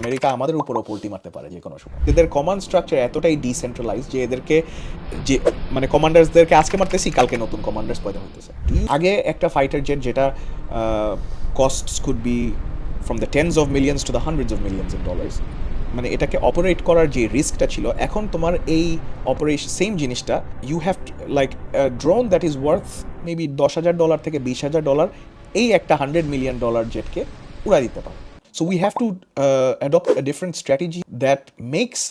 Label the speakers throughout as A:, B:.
A: America আমাদের উপরও poultry মারতে পারে যে কোনো সময়। এদের কমান্ড স্ট্রাকচার এতটাই ডিসেন্ট্রালাইজ যে এদেরকে যে মানে কমান্ডার্সদেরকে আজকে মারতেছি, কালকে নতুন কমান্ডার্স পয়দা হইতেছে। আগে একটা ফাইটার জেট যেটা costs could be from the tense of millions to the hundreds of millions of dollars, মানে এটাকে অপারেট করার যে রিস্কটা ছিল, এখন তোমার এই অপারেশন সেম জিনিসটা you have like drone that is worth maybe $10,000 থেকে $20,000 এই একটা $100 million জেটকে উড়াই দিতে পারে। So we have to adopt a different strategy that makes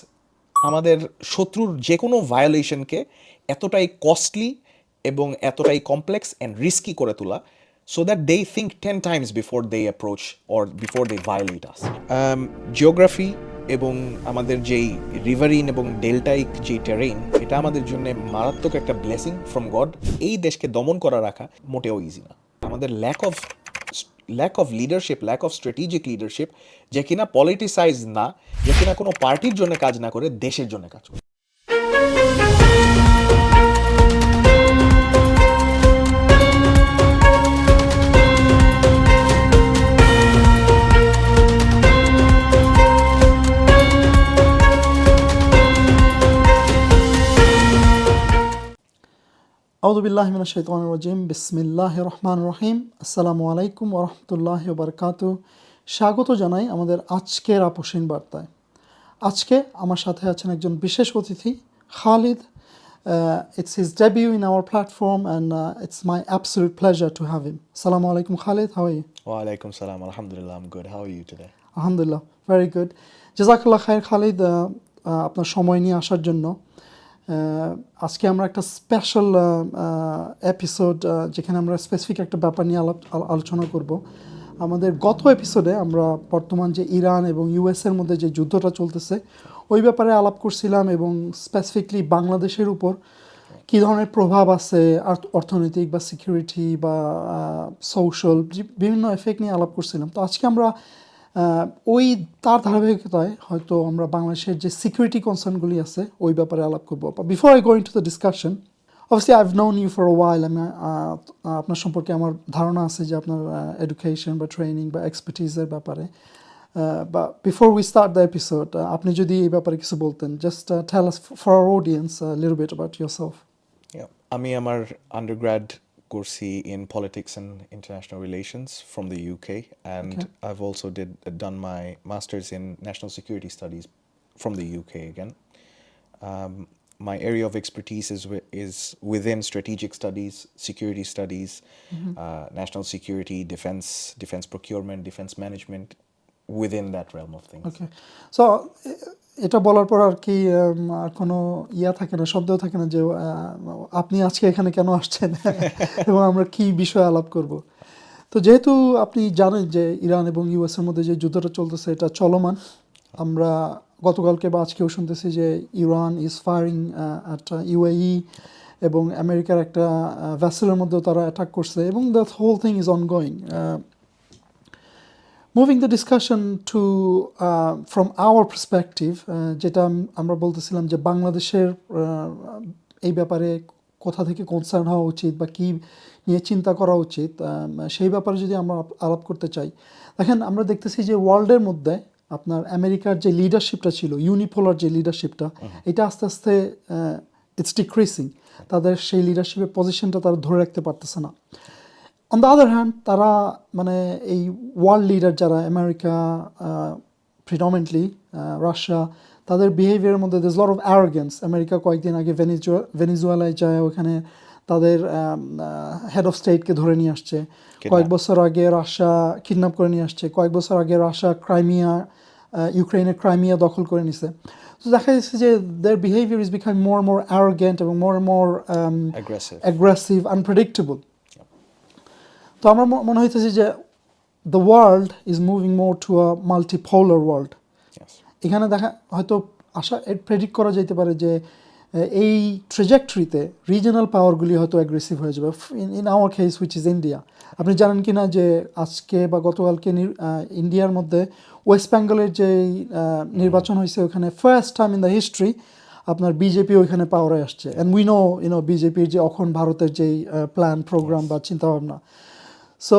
A: আমাদের শত্রুর যে কোনো ভায়োলেশনকে এতটাই কস্টলি এবং এতটাই কমপ্লেক্স অ্যান্ড রিস্কি করে তোলা, so that they think 10 times before they approach or before they violate us. Geography এবং আমাদের যেই রিভারিন এবং ডেল্টাইক যে টেরেইন, এটা আমাদের জন্য মারাত্মক একটা ব্লেসিং ফ্রম গড। এই দেশকে দমন করা রাখা মোটেও ইজি না। আমাদের lack of leadership, lack of strategic leadership, যে কিনা পলিটিসাইজ না, যে কিনা কোনো পার্টির জন্য কাজ না করে দেশের জন্য কাজ করে।
B: আউযু বিল্লাহি মিনাশ শাইতানির রাজিম। বিসমিল্লাহির রহমানির রহিম। আসসালামু আলাইকুম ওয়া রাহমাতুল্লাহি ওয়া বারাকাতুহু। স্বাগত জানাই আমাদের আজকের আপোষহীন বার্তায়। আজকে আমার সাথে আছেন একজন বিশেষ অতিথি, Khalid. It's his debut in our platform and it's my absolute pleasure to have him. Assalamu alaikum Khalid, how are you?
A: Wa alaikum salam, alhamdulillah, I'm good. How are you today?
B: Alhamdulillah, very good. জাযাকাল্লাহ খাইর খালিদ, আপনার সময় নিয়ে আসার জন্য। আজকে আমরা একটা special episode, যেখানে আমরা স্পেসিফিক একটা ব্যাপার নিয়ে আলোচনা করব। আমাদের গত এপিসোডে আমরা বর্তমান যে ইরান এবং ইউএসের মধ্যে যে যুদ্ধটা চলতেছে ওই ব্যাপারে আলাপ করছিলাম, এবং স্পেসিফিকলি বাংলাদেশের উপর কী ধরনের প্রভাব আছে, অর্থনৈতিক বা সিকিউরিটি বা সোশ্যাল বিভিন্ন এফেক্ট নিয়ে আলাপ করছিলাম। তো আজকে আমরা ওই তার ধারাবাহিকতায় হয়তো আমরা বাংলাদেশের যে সিকিউরিটি কনসার্নগুলি আছে ওই ব্যাপারে আলাপ করবো। Before I go into the discussion, obviously I have known you for a while. আমি আপনার সম্পর্কে আমার ধারণা আছে যে আপনার এডুকেশন বা ট্রেনিং বা এক্সপার্টিসের ব্যাপারে। বা before we start the episode, আপনি যদি এই ব্যাপারে কিছু বলতেন, just tell us for our audience little bit about yourself.
A: আমি আমার আন্ডারগ্র্যাড করছি in politics and international relations from the UK, and I've also done my master's in national security studies from the UK again. My area of expertise is within strategic studies, security studies, national security, defense procurement, defense management, within that realm of things.
B: Okay, so এটা বলার পর আর কি আর কোনো থাকে না, শব্দ থাকে না যে আপনি আজকে এখানে কেন আসছেন এবং আমরা কি বিষয়ে আলাপ করব। তো যেহেতু আপনি জানেন যে ইরান এবং ইউএসের মধ্যে যে যুদ্ধটা চলতেছে এটা চলমান, আমরা গতকালকে বা আজকেও শুনতেছি যে Iran is firing at UAE, এবং আমেরিকার একটা ভ্যাসেলের মধ্যেও তারা অ্যাটাক করছে, এবং the whole thing is ongoing. Moving the discussion to from our perspective, যেটা আমরা বলতেছিলাম যে বাংলাদেশের এই ব্যাপারে কোথা থেকে কনসার্ন হওয়া উচিত বা কী নিয়ে চিন্তা করা উচিত, সেই ব্যাপারে যদি আমরা আলাপ করতে চাই। দেখেন, আমরা দেখতেছি যে ওয়ার্ল্ডের মধ্যে আপনার আমেরিকার যে লিডারশিপটা ছিল, ইউনিপোলার যে লিডারশিপটা, এটা আস্তে আস্তে ইটস ডিক্রিজিং। তাদের সেই লিডারশিপের পজিশনটা তারা ধরে রাখতে পারতেছে না। অন দ্য আদার হ্যান্ড, তারা মানে এই ওয়ার্ল্ড লিডার যারা আমেরিকা, প্রিডমিনেন্টলি রাশিয়া, তাদের বিহেভিয়ারের মধ্যে there is lot of arrogance. America কয়েকদিন আগে ভেনিজুয়েলায় যায়, ওখানে তাদের হেড অফ স্টেটকে ধরে নিয়ে আসছে। কয়েক বছর আগে রাশিয়া কিডন্যাপ করে নিয়ে আসছে। কয়েক বছর আগে রাশিয়া ইউক্রেনের ক্রাইমিয়া দখল করে নিছে। তো দেখা যাচ্ছে যে দেয়ার behaviour is becoming more more arrogant এবং মোর অ্যাগ্রেসিভ, আনপ্রেডিক্টেবল। তো আমার মনে হইতেছে যে the world is moving more to a multipolar world. এখানে হয়তো প্রেডিক্ট করা যেতে পারে যে এই ট্রেজেক্টরিতে রিজনাল পাওয়ারগুলি হয়তো অ্যাগ্রেসিভ হয়ে যাবে। In our case which is India. আপনি জানেন কি না যে আজকে বা গতকালকে ইন্ডিয়ার মধ্যে ওয়েস্ট বেঙ্গলের যে নির্বাচন হয়েছে, ওখানে first time in the history আপনার বিজেপি ওইখানে পাওয়ারে আসছে। অ্যান্ড উই নো বিজেপির যে অখন ভারতের যেই প্ল্যান, প্রোগ্রাম বা চিন্তাভাবনা। So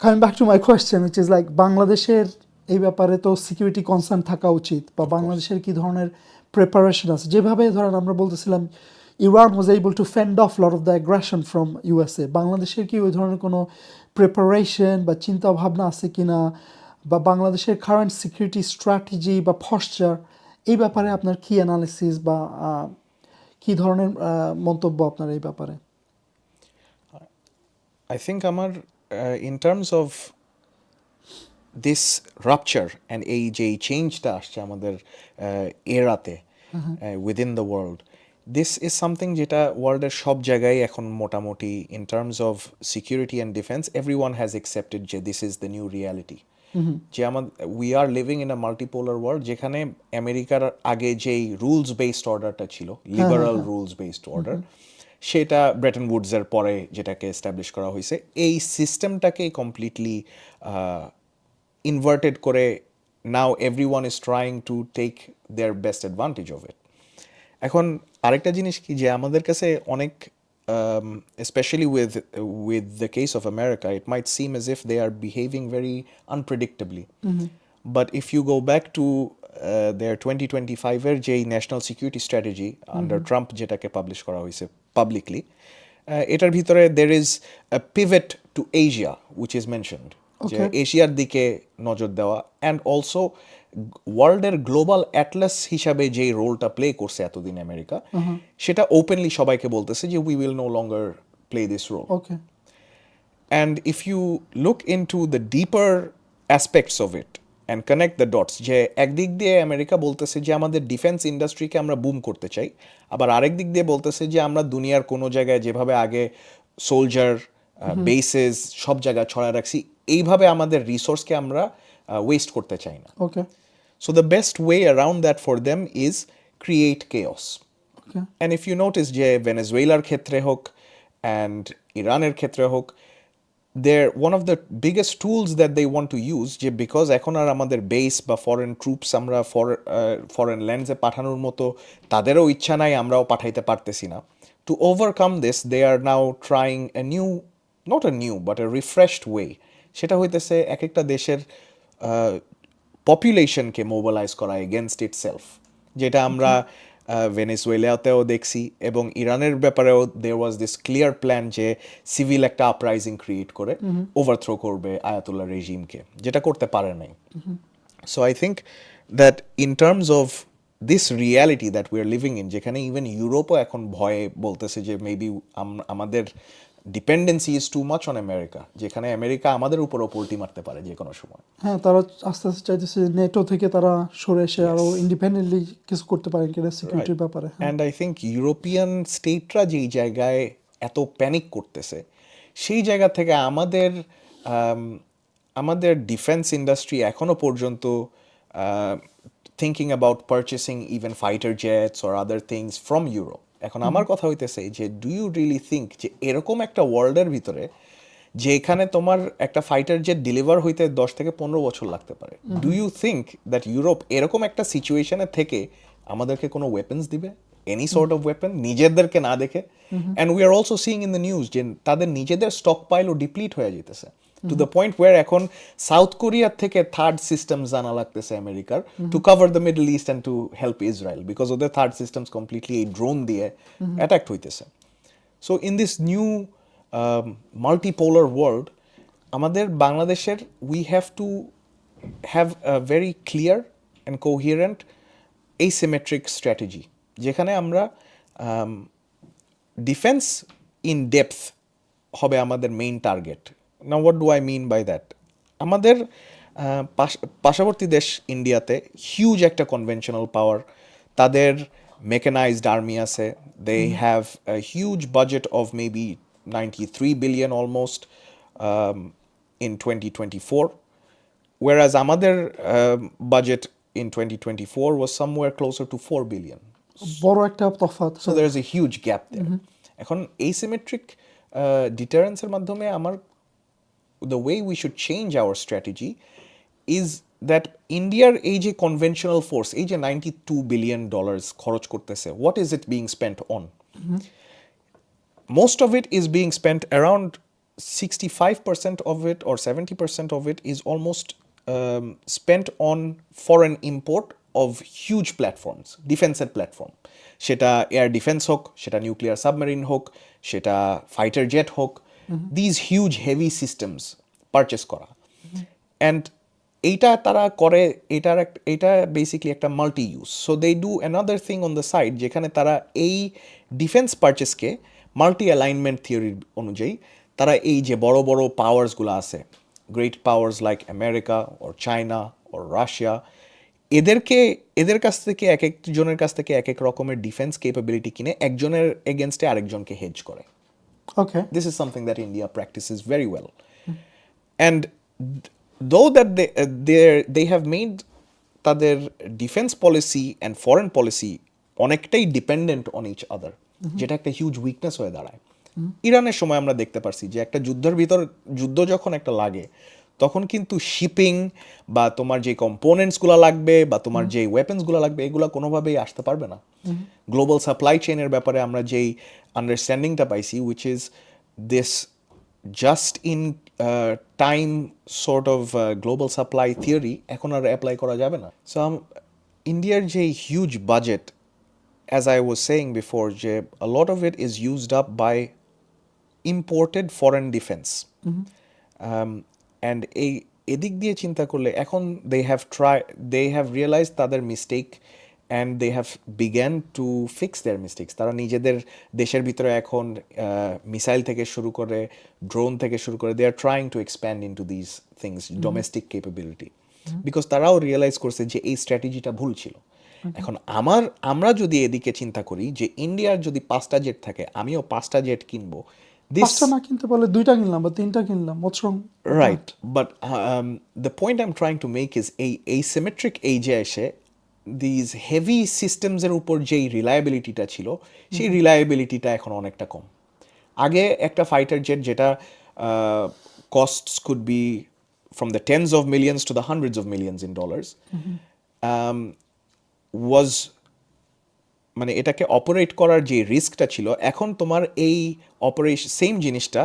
B: coming back to my question, which is like বাংলাদেশের এই ব্যাপারে তো সিকিউরিটি কনসার্ন থাকা উচিত, বা বাংলাদেশের কি ধরনের প্রিপারেশন আছে? যেভাবে ধরেন আমরা বলতেছিলাম Iran was able to fend off lot of the aggression from USA, বাংলাদেশের কি ওই ধরনের কোনো প্রিপারেশন বা চিন্তা ভাবনা আছে কিনা, বা বাংলাদেশের কারেন্ট সিকিউরিটি স্ট্র্যাটেজি বা পশ্চার, এই ব্যাপারে আপনার কি অ্যানালিসিস বা কি ধরনের মন্তব্য আপনার এই ব্যাপারে?
A: I think আমার in terms of this rupture and এই যে চেঞ্জটা আসছে আমাদের এরাতে within the world, this is something যেটা ওয়ার্ল্ডের সব জায়গায় এখন মোটামুটি in terms of security and defense everyone has accepted যে this is the new reality. যে we are living in a multipolar world যেখানে আমেরিকার আগে যেই রুলস বেসড অর্ডারটা ছিল, লিবারাল রুলস বেসড অর্ডার, সেটা ব্রেটন উডসের পরে যেটাকে এস্টাবলিশ করা হয়েছে, এই সিস্টেমটাকে কমপ্লিটলি ইনভার্টেড করে now everyone is trying to take their best advantage of it. এখন আরেকটা জিনিস কি যে আমাদের কাছে অনেক especially with the case of America, it might seem as if they are behaving very unpredictably. But if you go back to their 2025 এর যেই national security strategy under Trump যেটাকে পাবলিশ করা হয়েছে পাবলিকলি, এটার ভিতরে there is a pivot to Asia which is mentioned, যে এশিয়ার দিকে নজর দেওয়া, অ্যান্ড অলসো ওয়ার্ল্ডের গ্লোবাল অ্যাটলাস হিসাবে যেই রোলটা প্লে করছে এতদিন আমেরিকা, সেটা ওপেনলি সবাইকে বলতেছে যে we will no longer play this role.
B: Okay,
A: and if you look in to the deeper aspects of it and connect the dots, যে একদিক দিয়ে আমেরিকা বলতেছে যে আমাদের ডিফেন্স ইন্ডাস্ট্রিকে আমরা বুম করতে চাই, আবার আরেক দিক দিয়ে বলতেছে যে আমরা দুনিয়ার কোনো জায়গায় যেভাবে আগে সোলজার বেসেস সব জায়গায় ছড়া রাখছি, এইভাবে আমাদের রিসোর্সকে আমরা ওয়েস্ট করতে চাই না।
B: ওকে,
A: So the best way around that for them is create chaos.
B: Okay.
A: And if you notice যে ভেনেজুয়েলার ক্ষেত্রে হোক and ইরানের ক্ষেত্রে হোক, they're one of the biggest tools that they want to use, যে because এখন আর আমাদের বেস বা ফরেন ট্রুপস আমরা ফরেন ল্যান্ডসে পাঠানোর মতো তাদেরও ইচ্ছা নাই, আমরাও পাঠাইতে পারতেছি না। To overcome this, they are now trying a new, not a new, but a refreshed way. সেটা হইতেছে এক একটা দেশের পপুলেশনকে মোবিলাইজ করা এগেনস্ট ইটসেলফ, যেটা আমরা ভেনেজুয়েলাতেও দেখছি, এবং ইরানের ব্যাপারেও দেয়ার ওয়াজ দিস ক্লিয়ার প্ল্যান যে সিভিল একটা আপরাইজিং ক্রিয়েট করে ওভারথ্রো করবে আয়াতুল্লাহ রেজিমকে, যেটা করতে পারে নাই। So I think that in terms of this reality that we are living in, যেখানে ইভেন ইউরোপও এখন ভয়ে বলতেছে যে মেবি আমাদের dependency is too much on America, যেখানে আমেরিকা আমাদের উপরও পোল্টি মারতে পারে যে কোনো সময়।
B: হ্যাঁ, তারা আস্তে আস্তে চাইতেছে নেটো থেকে তারা সরে এসে আরো ইন্ডিপেন্ডেন্টলি কিছু করতে পারেন কিনা সিকিউরিটির ব্যাপারে।
A: অ্যান্ড আই থিঙ্ক ইউরোপিয়ান স্টেটরা যেই জায়গায় এত প্যানিক করতেছে, সেই জায়গা থেকে আমাদের ডিফেন্স ইন্ডাস্ট্রি এখনো পর্যন্ত thinking about purchasing even fighter jets or other things from Europe. এখন আমার কথা হইতেছে যে ডু ইউ রিয়েলি থিঙ্ক যে এরকম একটা ওয়ার্ল্ডের ভিতরে যেখানে তোমার একটা ফাইটার জেট ডেলিভার হইতে 10 থেকে 15 বছর লাগতে পারে, do you think that Europe এরকম একটা সিচুয়েশনে থেকে আমাদেরকে কোনো ওয়েপন্স দিবে, এনি সর্ট অফ ওয়েপন, নিজেদেরকে না দেখে? And we are also seeing in the news যে তাদের নিজেদের স্টক পাইলও ডিপ্লিট হয়ে যেতেছে, টু দ্য পয়েন্ট ওয়ার এখন সাউথ কোরিয়ার থেকে থার্ড সিস্টেমস আনা লাগতেছে আমেরিকার to cover the Middle East and to help Israel, because ওদের থার্ড সিস্টেমস কমপ্লিটলি এই ড্রোন দিয়ে অ্যাটাক্ট হইতেছে। So in this new multipolar world, আমাদের বাংলাদেশের we have to have a very clear and coherent asymmetric strategy, যেখানে আমরা defence in depth হবে আমাদের main target. Now what do I mean by that? আমাদের পার্শ্ববর্তী দেশ ইন্ডিয়াতে হিউজ একটা কনভেনশনাল পাওয়ার, তাদের মেকানাইজড আর্মি আছে, they have a huge budget of maybe 93 billion almost in 2024, whereas আমাদের budget in 2024 was somewhere closer to 4 billion.
B: বড় একটা তফাৎ।
A: So there is a huge gap there. এখন asymmetric deterrence এর মাধ্যমে the way we should change our strategy is that Indiaর এই যে conventional force, এই যে $92 billion খরচ করতেছে, what is it being spent on? Most of it is being spent, around 65% of it or 70% of it is almost spent on foreign import of huge platforms, ডিফেন্সের platform, সেটা air defence হোক, সেটা nuclear submarine হোক, সেটা fighter jet হোক, these huge heavy systems purchase করা। And এইটা তারা করে, এটা বেসিকলি একটা multi use. So they do another thing on the side, যেখানে তারা এই ডিফেন্স পারচেসকে মাল্টি অ্যালাইনমেন্ট থিওরির অনুযায়ী তারা এই যে বড় বড় পাওয়ার্সগুলো আছে, গ্রেট পাওয়ার্স লাইক আমেরিকা ওর চায়না ওর রাশিয়া, এদের কাছ থেকে এক একজনের কাছ থেকে এক এক রকমের ডিফেন্স ক্যাপাবিলিটি কিনে একজনের এগেনস্টে আরেকজনকে হেজ করে।
B: ওকে,
A: This is something that India practices very well. And though that they have made তাদের defence policy and foreign policy অনেকটাই ডিপেন্ডেন্ট অন ইচ আদার, যেটা একটা হিউজ উইকনেস হয়ে দাঁড়ায়। ইরানের সময় আমরা দেখতে পারছি যে একটা যুদ্ধ যখন একটা লাগে, তখন কিন্তু শিপিং বা তোমার যে কম্পোনেন্টসগুলো লাগবে বা তোমার যে ওয়েপন্সগুলো লাগবে, এগুলো কোনোভাবেই আসতে পারবে না। গ্লোবাল সাপ্লাই চেইনের ব্যাপারে আমরা যেই আন্ডারস্ট্যান্ডিংটা পাইছি, which is this just in time sort of global supply theory এখন আর অ্যাপ্লাই করা যাবে না। সো ইন্ডিয়ার যে huge budget, as I was saying before, যে a lot of it is used up by imported foreign defense. And এদিক দিয়ে চিন্তা করলে এখন they have realized তাদের mistake and they have began to fix their mistakes. তারা নিজেদের দেশের ভিতরে এখন মিসাইল থেকে শুরু করে ড্রোন থেকে শুরু করে they are trying to expand into these things, domestic capability, because তারাও রিয়েলাইজ করছে যে এই স্ট্র্যাটেজিটা ভুল ছিল। এখন আমরা যদি এদিকে চিন্তা করি যে ইন্ডিয়ার যদি 5টা জেট থাকে, আমিও 5টা জেট কিনবো,
B: পাঁচটা না কিনতে পারলে 2টা কিনলাম বা 3টা কিনলাম, what's wrong?
A: right, but the point I'm trying to make is এই asymmetric age এসে these heavy systems এর উপর যেই রিলায়েবিলিটিটা ছিল, সেই রিলায়েবিলিটিটা এখন অনেকটা কম। আগে একটা ফাইটার জেট যেটা costs could be from the tens of millions to the hundreds of millions in dollars, was মানে এটাকে অপারেট করার যে রিস্কটা ছিল, এখন তোমার এই অপারেশন সেম জিনিসটা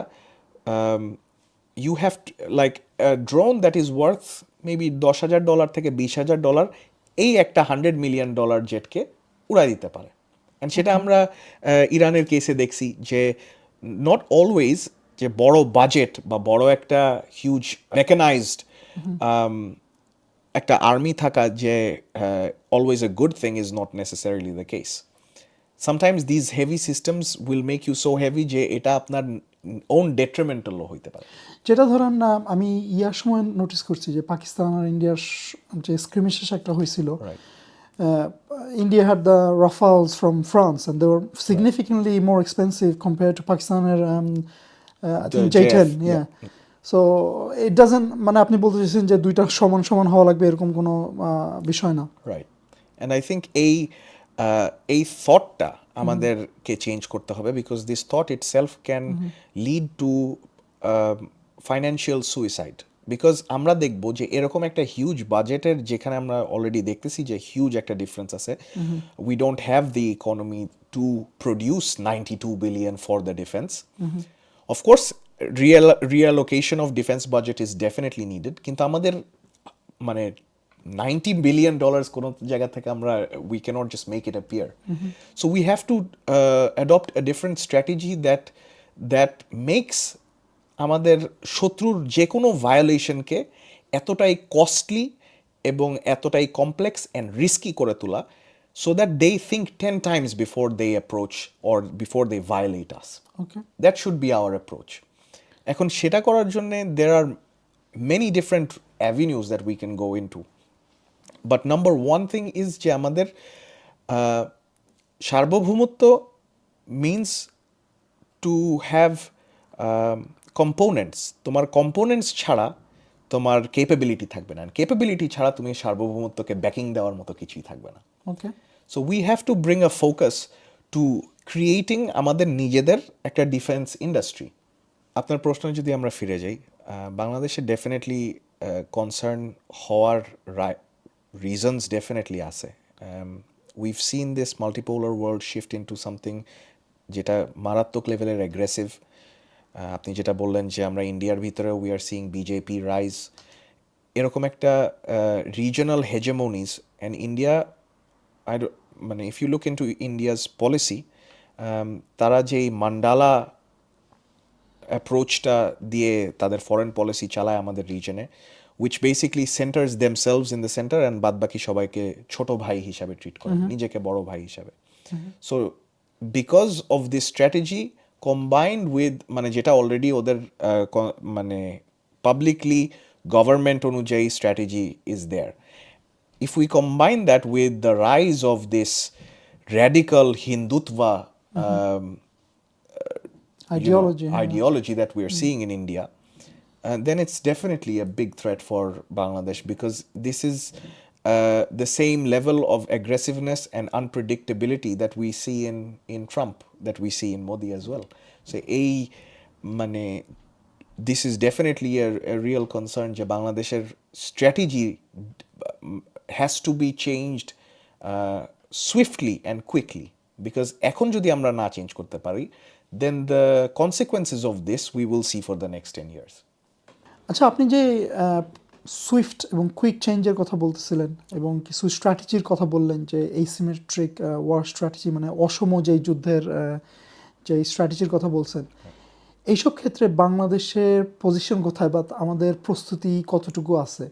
A: you have like drone that is worth maybe $10,000 থেকে $20,000 এই একটা $100 million জেটকে উড়াই দিতে পারে। অ্যান্ড সেটা আমরা ইরানের কেসে দেখছি যে নট অলওয়েজ যে বড় বাজেট বা বড় একটা হিউজ মেকানাইজড একটা আর্মি থাকা যে always a good thing is not necessarily the case. Sometimes these heavy systems will make you so heavy যে এটা আপনার ওন ডেট্রিমেন্টালও হইতে পারে।
B: যেটা ধরেন আমি ইয়ার সময় নোটিস করছি যে পাকিস্তান আর ইন্ডিয়ার যে স্ক্রিমিশেস একটা হয়েছিল, India had the Rafales from France and they were significantly more expensive compared to Pakistaner I think J-10, yeah. So it doesn't, মানে আপনি বলতে চাইছেন যে দুইটা সমান সমান হওয়া লাগবে এরকম কোনো বিষয় না।
A: রাইট, অ্যান্ড আই থিঙ্ক এই থটটা আমাদেরকে চেঞ্জ করতে হবে, because this thought itself can lead to financial suicide. Because আমরা দেখবো যে এরকম একটা হিউজ বাজেটের, যেখানে আমরা অলরেডি দেখতেছি যে হিউজ একটা ডিফারেন্স আছে, we don't have the economy to produce 92 billion for the defence. Of course reallocation of defense budget is definitely needed, কিন্তু আমাদের মানে $90 billion কোনো জায়গা থেকে আমরা we cannot just make it appear. So we have to adopt a different strategy that makes আমাদের শত্রুর যে কোনো ভায়োলেশনকে এতটাই কস্টলি এবং এতটাই কমপ্লেক্স অ্যান্ড রিস্কি করে তোলা, so that they think 10 times before they approach or before they violate us.
B: Okay.
A: That should be our approach. এখন সেটা করার জন্যে there are many different avenues that we can go into. But number one thing is যে আমাদের সার্বভৌমত্ব means to have components. তোমার components ছাড়া তোমার capability থাকবে না, capability ছাড়া তুমি সার্বভৌমত্বকে ব্যাকিং দেওয়ার মতো কিছুই থাকবে না।
B: Okay.
A: So we have to bring a focus to creating আমাদের নিজেদের একটা ডিফেন্স ইন্ডাস্ট্রি। আপনার প্রশ্নে যদি আমরা ফিরে যাই, বাংলাদেশে ডেফিনেটলি কনসার্ন হওয়ার রিজনস ডেফিনেটলি আছে। We've seen this multipolar world shift into something যেটা মারাত্মক লেভেলের অ্যাগ্রেসিভ। আপনি যেটা বললেন যে আমরা ইন্ডিয়ার ভিতরে we are seeing BJP rise, এরকম একটা রিজনাল হেজেমনিজ অ্যান্ড ইন্ডিয়া মানে if you look in two India's policy, তারা যেই মান্ডালা অ্যাপ্রোচটা দিয়ে তাদের ফরেন পলিসি চালায় আমাদের রিজনে, which basically centres themselves in the centre and বাদ বাকি সবাইকে ছোট ভাই হিসাবে ট্রিট করে, নিজেকে বড় ভাই হিসাবে। So because of this strategy combined with মানে যেটা অলরেডি ওদের মানে পাবলিকলি গভর্নমেন্ট অনুযায়ী strategy is there, if we combine that with the rise of this radical Hindutva
B: Ideology, yeah.
A: ideology that we are seeing in India, then it's definitely a big threat for Bangladesh, because this is the same level of aggressiveness and unpredictability that we see in Trump, that we see in Modi as well. So this is definitely a real concern যে বাংলাদেশের strategy has to be changed swiftly and quickly, because এখন যদি আমরা না change করতে পারি, then the consequences of this we will see for the next 10 years.
B: আচ্ছা, আপনি যে সুইফট এবং কুইক চেঞ্জের কথা বলতেছিলেন এবং কিছু স্ট্র্যাটেজির কথা বললেন, যে এইসিমেট্রিক ওয়ার স্ট্র্যাটেজি, মানে অসম যেই যুদ্ধের যে স্ট্র্যাটেজির কথা বলছেন, এইসব ক্ষেত্রে বাংলাদেশের পজিশন কোথায় বা আমাদের প্রস্তুতি কতটুকু আছে?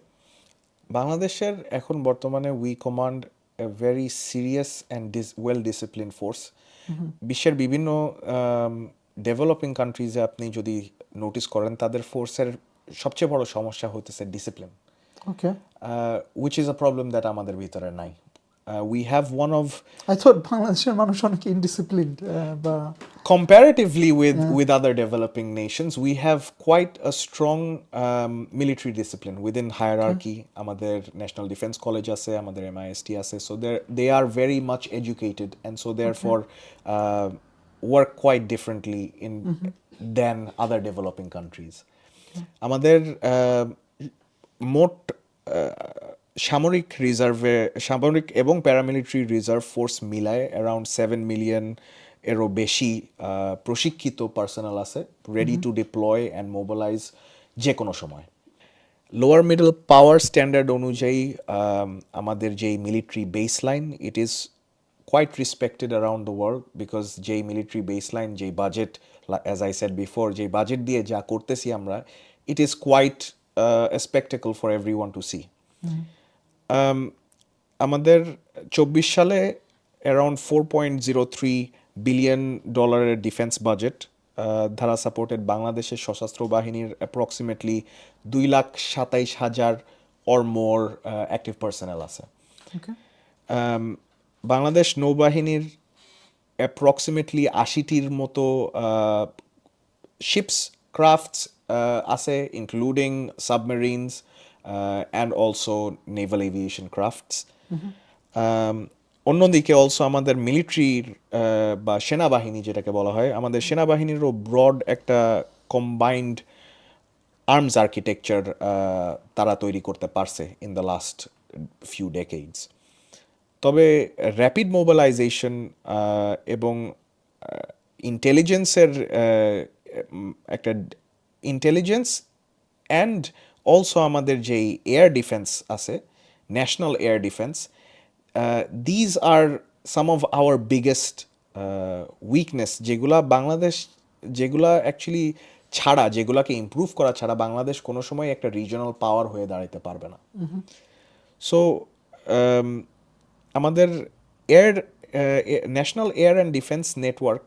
A: বাংলাদেশের এখন বর্তমানে we command a very serious and well discipline force. বিশ্বের বিভিন্ন ডেভেলপিং কান্ট্রিজে আপনি যদি নোটিস করেন, তাদের ফোর্সের সবচেয়ে বড় সমস্যা হতেছে discipline,
B: okay,
A: which is a problem that আমাদের ভিতরে নাই। We have one of
B: I thought বাংলাদেশের মানুষ অনেক ইনডিসিপ্লিনড বা
A: comparatively with other developing nations, we have quite a strong military discipline within hierarchy. আমাদের National Defense College আছে, আমাদের MIST আছে, so they are very much educated, and so therefore work quite differently than other developing countries. আমাদের মোট সামরিক এবং paramilitary reserve force মিলায় around 7 million এরও বেশি প্রশিক্ষিত পার্সোনাল আছে, ready to deploy and mobilise যে কোনো সময়। লোয়ার মিডল পাওয়ার স্ট্যান্ডার্ড অনুযায়ী আমাদের যেই military base line, it is quite respected around the world, because যেই মিলিটারি বেস লাইন, যেই budget, as I said before, যেই বাজেট দিয়ে যা করতেছি আমরা, ইট ইজ quite a spectacle for everyone to see. আমাদের 24 সালে অ্যারাউন্ড $4.03 বিলিয়ন ডিফেন্স বাজেট দ্বারা সাপোর্টেড বাংলাদেশের সশস্ত্র বাহিনীর approximately 2,27,000 or more active personnel আছে। বাংলাদেশ নৌবাহিনীর অ্যাপ্রক্সিমেটলি 80টির মতো শিপস ক্রাফটস আছে, including submarines and also naval aviation crafts. অন্যদিকে অলসো আমাদের মিলিটারির বা সেনাবাহিনী যেটাকে বলা হয়, আমাদের সেনাবাহিনীরও ব্রড একটা কম্বাইন্ড আর্মস আর্কিটেকচার তারা তৈরি করতে পারছে in the last few decades. তবে র্যাপিড মোবিলাইজেশন এবং ইন্টেলিজেন্সের একটা ইন্টেলিজেন্স অ্যান্ড অলসো আমাদের যেই এয়ার ডিফেন্স আছে, national air defence, these are some of our biggest weakness, যেগুলা অ্যাকচুয়ালি ছাড়া, যেগুলাকে ইমপ্রুভ করা ছাড়া বাংলাদেশ কোনো সময় একটা রিজনাল পাওয়ার হয়ে দাঁড়াতে পারবে না। সো আমাদের national air and defence network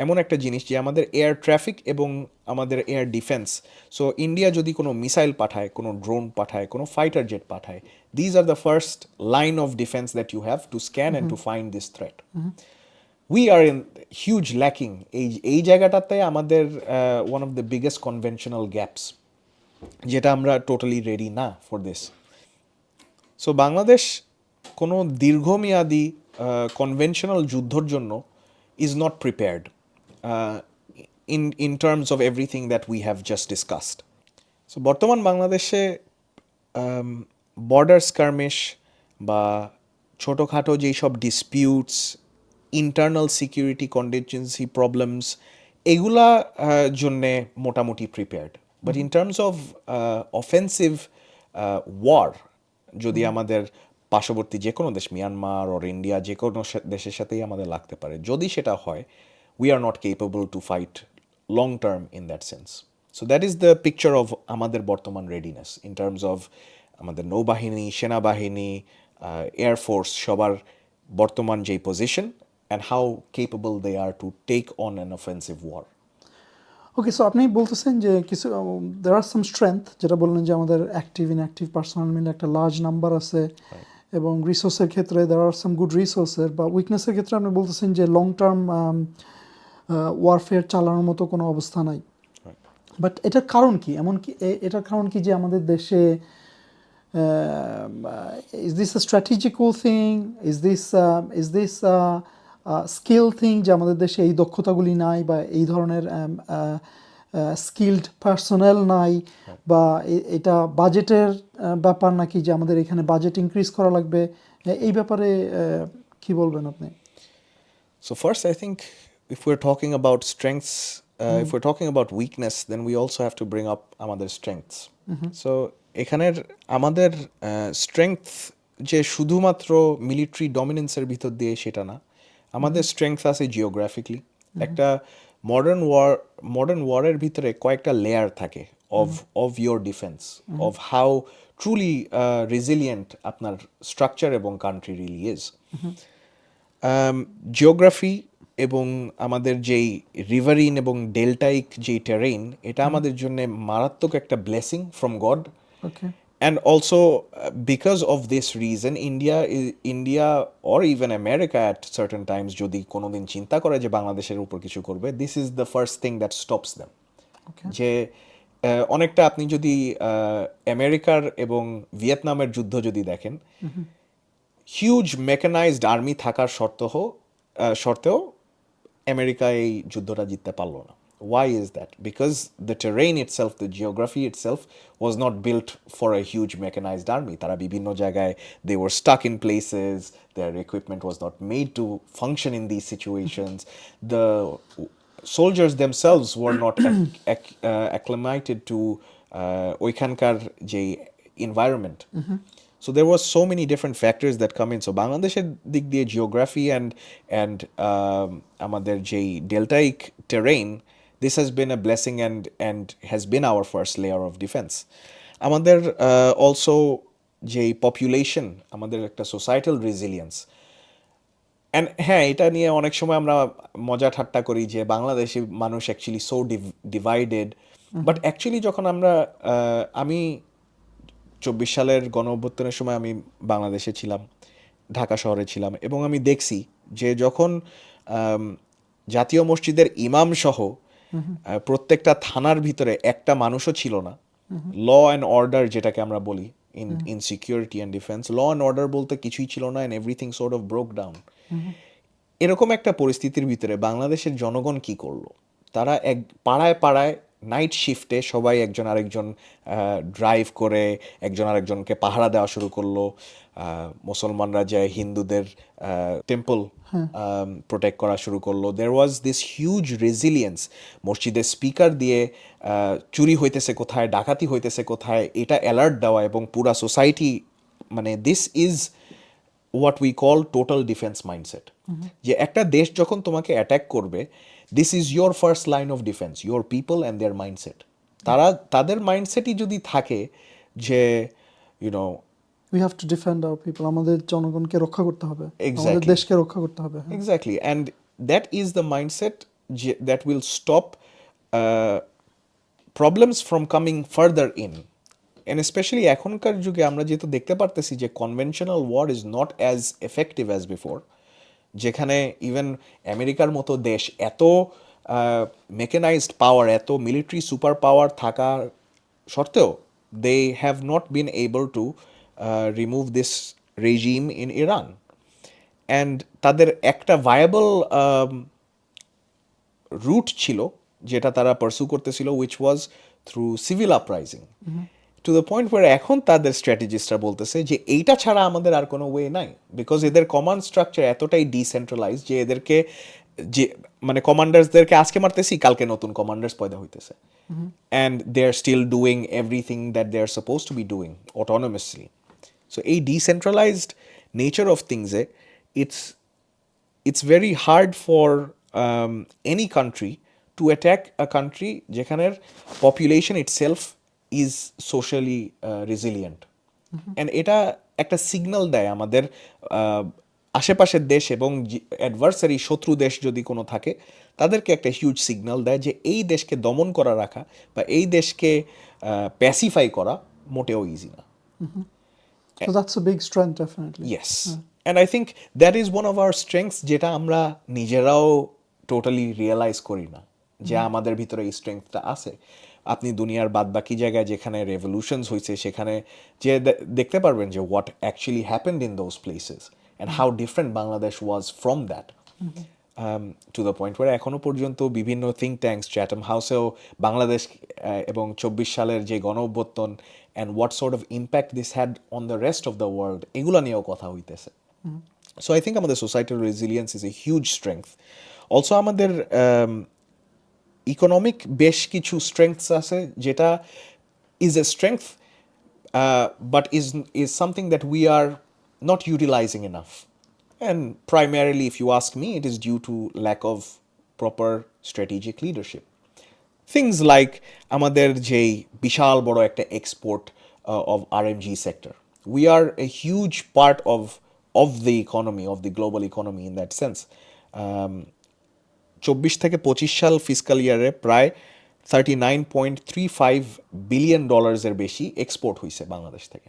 A: এমন একটা জিনিস যে আমাদের এয়ার ট্রাফিক এবং আমাদের এয়ার ডিফেন্স, সো ইন্ডিয়া যদি কোনো মিসাইল পাঠায়, কোনো ড্রোন পাঠায়, কোনো ফাইটার জেট পাঠায়, these are the first line of defence that you have to scan and to find this threat. We are in huge lacking এই জায়গাটাতে আমাদের one of the biggest conventional gaps, যেটা আমরা totally ready না for this. So Bangladesh কোনো দীর্ঘমেয়াদী conventional যুদ্ধর জন্য is not prepared in terms of everything that we have just discussed. So বর্তমান বাংলাদেশে বর্ডার স্কারমিশ বা ছোটোখাটো যেই সব disputes, internal security contingency problems, এগুলা জন্যে মোটামুটি prepared, but in terms of offensive war যদি আমাদের পার্শ্ববর্তী যে কোনো দেশ, মিয়ানমার অর ইন্ডিয়া, যে কোনো দেশের সাথেই আমাদের লাগতে পারে, যদি সেটা হয়, we are not capable to fight long term in that sense. So that is the picture of আমাদের বর্তমান রেডিনেস ইন টার্মস অফ আমাদের নৌবাহিনী, সেনাবাহিনী, এয়ারফোর্স, সবার বর্তমান যেই position and how capable they are to take on an offensive war.
B: Okay, so আপনি বলতেছেন যে কিছু দের আর সাম স্ট্রেংথ, যেটা বললেন যে আমাদের অ্যাক্টিভ ইনঅ্যাক্টিভ পার্সোনাল মিলে একটা লার্জ নাম্বার আছে, এবং রিসোর্সের ক্ষেত্রে দের আর সাম গুড রিসোর্সের, বা উইকনেসের ক্ষেত্রে আপনি বলতেছেন যে লং টার্ম ওয়ারফেয়ার চালানোর মতো কোনো অবস্থা নাই। বাট এটার কারণ কি? এমনকি এটার কারণ কি যে আমাদের দেশে is this a strategical thing, is this skill thing, যে আমাদের দেশে এই দক্ষতাগুলি নাই বা এই ধরনের স্কিলড পার্সোনেল নাই, বা এটা বাজেটের ব্যাপার নাকি, যে আমাদের এখানে বাজেট ইনক্রিজ করা লাগবে? এই ব্যাপারে কি বলবেন আপনি?
A: So first, I think if we're talking about strengths, if we're talking about weakness, then we also have to bring up আমাদের strengths. So এখানের আমাদের strength যে শুধুমাত্র মিলিটারি ডমিনেন্সের ভিতর দিয়ে সেটা না, আমাদের স্ট্রেংথ আছে জিওগ্রাফিক্যালি। একটা মডার্ন ওয়ারের ভিতরে কয়েকটা লেয়ার থাকে of your defence, of how truly resilient আপনার স্ট্রাকচার এবং কান্ট্রি রিলি ইজ। জিওগ্রাফি এবং আমাদের যেই রিভারিন এবং ডেল্টাইক যেই টেরেইন, এটা আমাদের জন্য মারাত্মক একটা blessing from god.
B: Okay,
A: And also, because of this reason, India or even America at certain times, যদি কোনোদিন চিন্তা করে যে বাংলাদেশের উপর কিছু করবে, this is the first thing that stops them.
B: ওকে,
A: যে অনেকটা আপনি যদি আমেরিকার এবং ভিয়েতনামের যুদ্ধ যদি দেখেন, হিউজ মেকানাইজড আর্মি থাকার সত্ত্বেও আমেরিকা এই যুদ্ধটা জিততে পারলো না। Why is that? Because the terrain itself, the geography itself was not built for a huge mechanized army. তারা বিভিন্ন জায়গায়, they were stuck in places, their equipment was not made to function in these situations. The soldiers themselves were not acclimated to ওইখানকার যে environment. So there was so many different factors that come in. So বাংলাদেশের দিক দিয়ে geography and আমাদের যেই ডেল্টাইক terrain, this has been a blessing and has been our first layer of defense. আমাদের also যেই population, আমাদের একটা societal resilience. And হ্যাঁ, এটা নিয়ে অনেক সময় আমরা মজা ঠাট্টা করি যে বাংলাদেশি মানুষ actually so divided, but actually যখন আমি 24 সালের গণ অভ্যুত্থানের সময় আমি বাংলাদেশে ছিলাম, ঢাকা শহরে ছিলাম, এবং আমি দেখছি যে যখন জাতীয় মসজিদের ইমাম সহ প্রত্যেকটা থানার ভিতরে একটা মানুষও ছিল না, ল অ্যান্ড অর্ডার যেটাকে আমরা বলি in security and defence, law and order বলতে কিছুই ছিল না, and everything sort of broke down. এরকম একটা পরিস্থিতির ভিতরে বাংলাদেশের জনগণ কি করলো? তারা পাড়ায় পাড়ায় নাইট শিফটে সবাই একজন আরেকজন ড্রাইভ করে একজন আরেকজনকে পাহারা দেওয়া শুরু করলো। মুসলমানরা যায় হিন্দুদের টেম্পল প্রোটেক্ট করা শুরু করলো। দের ওয়াজ দিস হিউজ রেজিলিয়েন্স। মসজিদের স্পিকার দিয়ে চুরি হইতেছে কোথায়, ডাকাতি হইতেছে কোথায়, এটা অ্যালার্ট দেওয়া, এবং পুরা সোসাইটি, মানে this is what we call total defence mindset. যে একটা দেশ যখন তোমাকে অ্যাটাক করবে, this is your first line of defence, your people and their mindset. তাদের মাইন্ডসেটই যদি থাকে যে you know
B: we have to defend our people, আমাদের জনগণকে রক্ষা করতে হবে, আমাদের দেশকে রক্ষা করতে হবে।
A: Exactly, and that is the mindset that will stop problems from coming further in. And specially এখনকার যুগে আমরা যেহেতু দেখতে পারতেছি যে conventional war is not as effective as before, যেখানে ইভেন আমেরিকার মতো দেশ এত মেকানাইজড পাওয়ার, এত মিলিটারি সুপার পাওয়ার থাকার সত্ত্বেও, they have not been able to remove this regime in Iran. And তাদের একটা ভায়াবল রুট ছিল যেটা তারা পারসু করতেছিল, which was through civil uprising, to the point where এখন তাদের স্ট্র্যাটেজিস্টরা বলতেছে যে এইটা ছাড়া আমাদের আর কোনো ওয়ে নাই, বিকজ এদের কমান্ড স্ট্রাকচার এতটাই ডিসেন্ট্রালাইজ যে যে মানে কমান্ডার্সদেরকে আজকে মারতেছি কালকে নতুন কমান্ডার্স পয়দা হইতেছে and they are still doing everything that they are suppose to be doing autonomously so এই ডিসেন্ট্রালাইজড নেচার অফ থিংসে it's very hard for any country to attack a country যেখানের population itself is socially resilient and এটা একটা signal দেয় আমাদের আশেপাশের দেশ এবং অ্যাডভার্সারি শত্রু দেশ যদি কোনো থাকে তাদেরকে একটা হিউজ সিগন্যাল দেয় যে এই দেশকে দমন করা রাখা বা এই দেশকে প্যাসিফাই করা মোটেও ইজি না.
B: So that's a big strength, definitely.
A: Yes. And I think that is one of our strengths যেটা আমরা নিজেরাও টোটালি রিয়েলাইজ করি না যে আমাদের ভিতরে এই স্ট্রেংথটা আছে. আপনি দুনিয়ার বাদবাকি জায়গায় যেখানে রেভলিউশনস হয়েছে সেখানে যে দেখতে পারবেন যে what actually happened in those places and how different Bangladesh was from that to the point where এখনও পর্যন্ত বিভিন্ন থিঙ্ক ট্যাঙ্কস চ্যাটাম হাউসেও বাংলাদেশ এবং 24 সালের যে গণ অভ্যুত্থান and what sort of impact this had on the rest of the world এগুলো নিয়েও কথা হইতেছে. সো আই থিঙ্ক আমাদের societal resilience is a huge strength. Also আমাদের ইকোনমিক বেশ কিছু স্ট্রেংথস আছে যেটা is a strength but is something that we are not utilising enough. And primarily, if you ask me, it is due to lack of proper strategic leadership. Things like আমাদের যেই বিশাল বড় একটা export of RMG sector. We are a huge part of the economy, of the global economy in that sense. 24 থেকে 25 সাল fiscal ইয়ারে প্রায় $39.35 billion এর বেশি এক্সপোর্ট হয়েছে বাংলাদেশ থেকে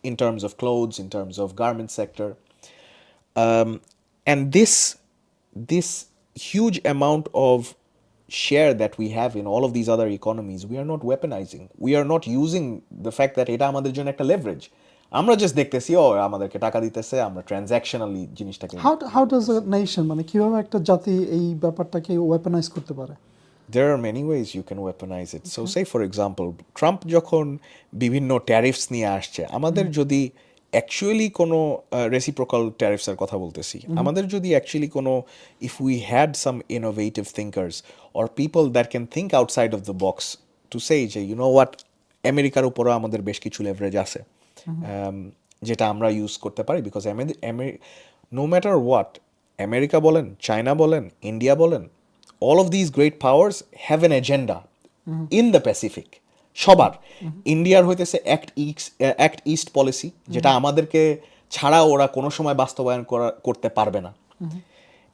A: in terms of clothes, in terms of garment sector. And this huge amount of share that we have in all of these other economies, we are not weaponizing. We are not using the fact that এটা আমাদের জন্য একটা leverage. আমরা just দেখতেছি ও আমাদেরকে টাকা দিতেছে আমরা ট্রানজ্যাকশনালি জিনিসটাকে
B: How does a nation মানে কিভাবে একটা জাতি এই ব্যাপারটাকে ওয়েপনাইজ করতে পারে?
A: There are many ways you can weaponize it. So say for example, Trump যখন বিভিন্ন ট্যারিফস নিয়ে আসছে আমাদের যদি অ্যাকচুয়ালি কোনো রেসিপ্রোকাল ট্যারিফসের কথা বলতেছি আমাদের যদি অ্যাকচুয়ালি কোনো if we had some innovative thinkers or people that can think outside of the box to say যে ইউ নো হোয়াট আমেরিকার উপরও আমাদের বেশ কিছু লেভারেজ আছে যেটা আমরা ইউজ করতে পারি because no matter what America বলেন চায়না বলেন ইন্ডিয়া বলেন all of these great powers have an agenda in the Pacific. সবার ইন্ডিয়ার হইতেছে অ্যাক্ট ইস্ট পলিসি যেটা আমাদেরকে ছাড়া ওরা কোনো সময় বাস্তবায়ন করতে পারবে না.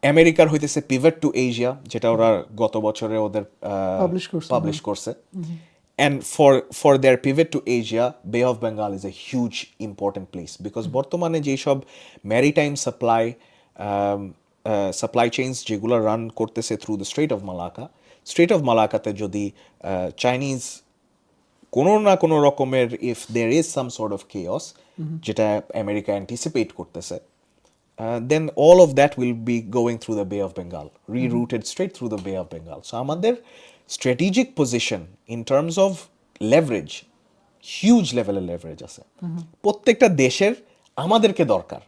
A: আমেরিকার হইতেছে পিভট টু এশিয়া যেটা ওরা গত বছরে ওদের পাবলিশ করছে. And for their pivot to Asia, Bay of Bengal is a huge important place because বর্তমানে যেসব ম্যারিটাইম সাপ্লাই চেইনস যেগুলো রান করতেছে থ্রু দ্য স্ট্রেট অফ মালাকাতে যদি চাইনিজ কোনো না কোনো রকমের if there is some sort of chaos যেটা আমেরিকা অ্যান্টিসিপেট করতেছে then all of that will be going through the Bay of Bengal rerouted straight through the Bay of Bengal. So আমাদের strategic position in terms of leverage huge লেভেলের leverage আছে. প্রত্যেকটা দেশের আমাদেরকে দরকার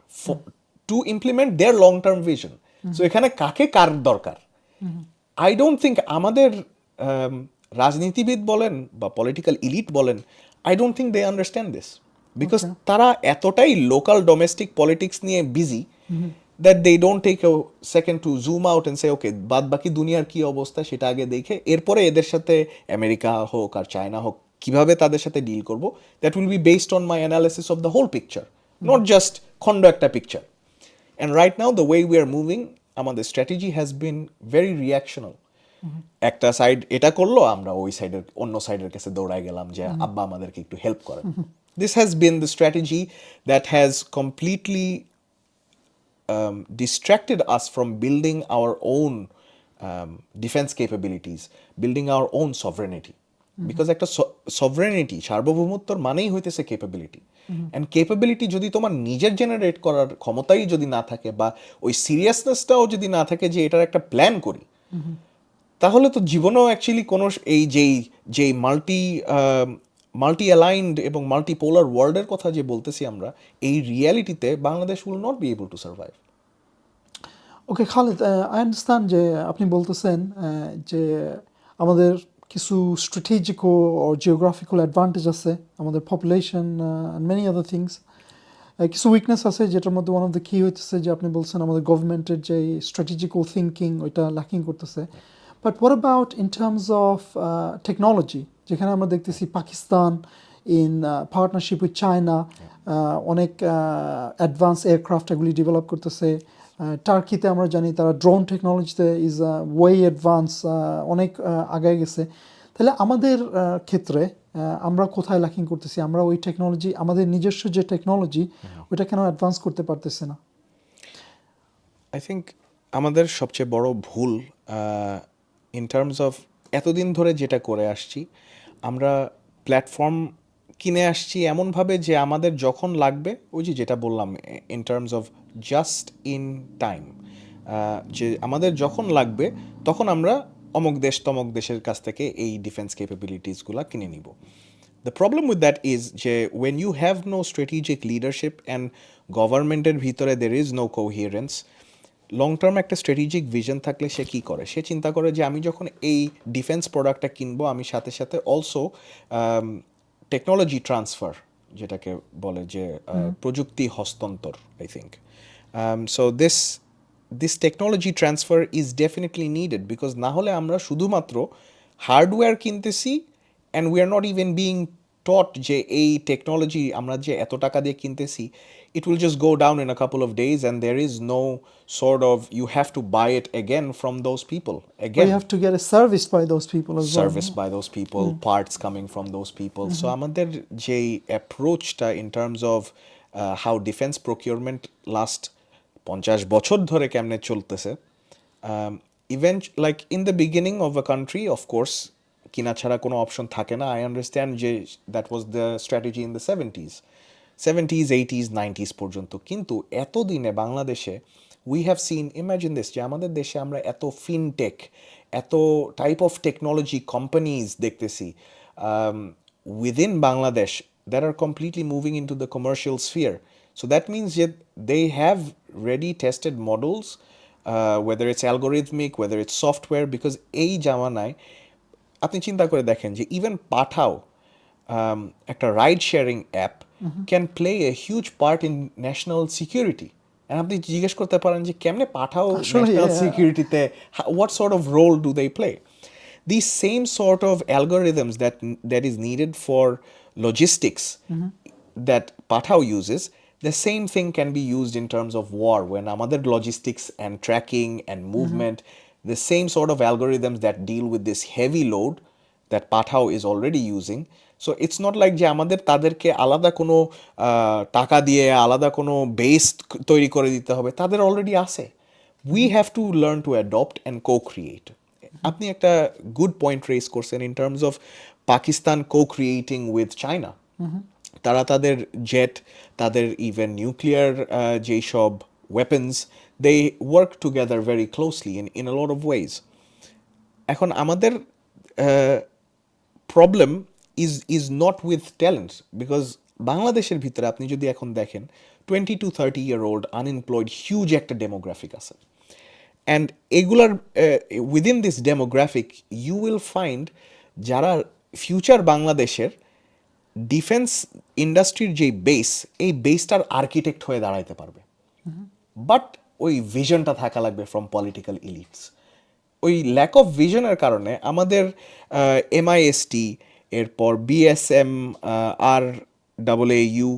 A: to implement there long term vision. So এখানে কাকে কার দরকার আই ডোন্ট থিঙ্ক আমাদের রাজনীতিবিদ বলেন বা পলিটিক্যাল ইলিট বলেন I don't think they understand this because তারা এতটাই লোকাল ডোমেস্টিক পলিটিক্স নিয়ে busy that they don't take a second to zoom out and say okay বাদ বাকি দুনিয়ার কি অবস্থা সেটা আগে দেখে এরপরে এদের সাথে আমেরিকা হোক আর চায়না হোক কিভাবে তাদের সাথে ডিল করবো that will be based on my analysis of the whole picture not just খণ্ড একটা picture. And right now, the way we are moving, আমাদের strategy has been very reactional. একটা সাইড এটা করলো আমরা ওই সাইডের অন্য সাইডের কাছে দৌড়ায় গেলাম যে আব্বা আমাদেরকে একটু হেল্প করেন. This has been the strategy that has completely distracted us from building our own defense capabilities, building our own sovereignty. Because একটা sovereignty সার্বভৌমত্বর মানেই হইতেছে capability. অ্যান্ড ক্যাপাবিলিটি যদি তোমার নিজের জেনারেট করার ক্ষমতাই যদি না থাকে বা ওই সিরিয়াসনেসটাও যদি না থাকে যে এটার একটা প্ল্যান করি তাহলে তো জীবনেও অ্যাকচুয়ালি কোনো এই যেই মাল্টি অ্যালাইন্ড এবং মাল্টিপোলার ওয়ার্ল্ডের কথা যে বলতেছি আমরা এই রিয়ালিটিতে Bangladesh will not be able to survive.
B: Okay Khalid, I understand যে আপনি বলতেছেন যে আমাদের কিছু স্ট্র্যাটেজিক ও জিওগ্রাফিক্যাল অ্যাডভান্টেজ আছে, আমাদের population and many other things. কিছু উইকনেস আছে, যেটার মধ্যে ওয়ান অফ দ্য কি হইতেছে যে আপনি বলছেন আমাদের গভর্নমেন্টের যে স্ট্র্যাটেজিক্যাল থিঙ্কিং ওইটা ল্যাকিং করতেছে। But what about in terms of technology, যেখানে আমরা দেখতেছি Pakistan in partnership with China অনেক অ্যাডভান্স এয়ারক্রাফট এগুলি ডেভেলপ করতেছে। টার্কিতে আমরা জানি তারা ড্রোন টেকনোলজিতে ইজ ওয়ে অ্যাডভান্স, অনেক আগায় গেছে। তাহলে আমাদের ক্ষেত্রে আমরা কোথায় ল্যাকিং করতেছি? আমরা ওই টেকনোলজি, আমাদের নিজস্ব যে টেকনোলজি ওইটা কেন অ্যাডভান্স করতে পারতেছে না?
A: আই থিঙ্ক আমাদের সবচেয়ে বড় ভুল ইন টার্মস অফ এতদিন ধরে যেটা করে আসছি, আমরা প্ল্যাটফর্ম কিনে আসছি এমনভাবে যে আমাদের যখন লাগবে, ওই যে যেটা বললাম in terms of just in time, যে আমাদের যখন লাগবে তখন আমরা অমুক দেশ তমক দেশের কাছ থেকে এই ডিফেন্স ক্যাপাবিলিটিসগুলো কিনে নিব। The problem with that is যে when you have no strategic leadership and গভর্নমেন্টের ভিতরে there is no coherence, long term একটা স্ট্র্যাটেজিক ভিশন থাকলে সে কী করে, সে চিন্তা করে যে আমি যখন এই ডিফেন্স প্রোডাক্টটা কিনবো আমি সাথে সাথে অলসো টেকনোলজি ট্রান্সফার, যেটাকে বলে যে প্রযুক্তি হস্তান্তর, I think so this technology transfer is definitely needed, because না হলে আমরা শুধুমাত্র হার্ডওয়্যার কিনতেছি and we are not even being taught যে এই টেকনোলজি আমরা যে এত টাকা দিয়ে কিনতেছি, it will just go down in a couple of days and there is no sort of, you have to buy it again from those people again.
B: We have to get a service by those people as well.
A: Service by those people, parts coming from those people. So আমাদের যে অ্যাপ্রোচটা in terms of how defense procurement last 50 বছর ধরে কেমনে চলতেছে, like in the beginning of a country, of course কিনা ছাড়া কোনো option থাকে না। I understand যে that was the strategy in the 70s, 80s, 90s পর্যন্ত। কিন্তু এতদিনে বাংলাদেশে we have seen, imagine this, যে আমাদের দেশে আমরা এত ফিনটেক, এত টাইপ অফ টেকনোলজি কোম্পানিজ দেখতেছি within Bangladesh that are completely moving in to the commercial sphere. So that means যে they have ready tested models, whether it's algorithmic, whether it's software, because এই জামানায় আপনি চিন্তা করে দেখেন যে ইভেন পাঠাও, একটা ride sharing app can play a huge part in national security. And আপনি জিজ্ঞেস করতে পারেন যে কেমনে পাঠাও ন্যাশনাল সিকিউরিটিতে, what sort of role do they play? These same sort of algorithms that is needed for logistics that Pathao uses, the same thing can be used in terms of war, when আমাদের logistics and tracking and movement, the same sort of algorithms that deal with this heavy load that Pathao is already using. So it's not like যে আমাদের তাদেরকে আলাদা কোনো টাকা দিয়ে আলাদা কোনো বেস তৈরি করে দিতে হবে, তাদের অলরেডি আছে। We have to learn to adopt and co-create. আপনি একটা গুড পয়েন্ট রেজ করছেন in terms of Pakistan co-creating with China. তারা তাদের জেট, তাদের ইভেন নিউক্লিয়ার যেই সব weapons, they work together very closely in a lot of ways. এখন আমাদের problem is not with talent, because বাংলাদেশের ভিতরে আপনি যদি এখন দেখেন 20 to 30-year-old আনএমপ্লয়েড হিউজ একটা ডেমোগ্রাফিক আছে। অ্যান্ড এগুলার within this demographic you will find যারা ফিউচার বাংলাদেশের ডিফেন্স ইন্ডাস্ট্রির যে বেস, এই বেসটার আর্কিটেক্ট হয়ে দাঁড়াইতে পারবে। বাট ওই ভিশনটা থাকা লাগবে ফ্রম পলিটিক্যাল ইলিটস। ওই ল্যাক অফ ভিশনের কারণে আমাদের MIST, এরপর BSM, RAAU,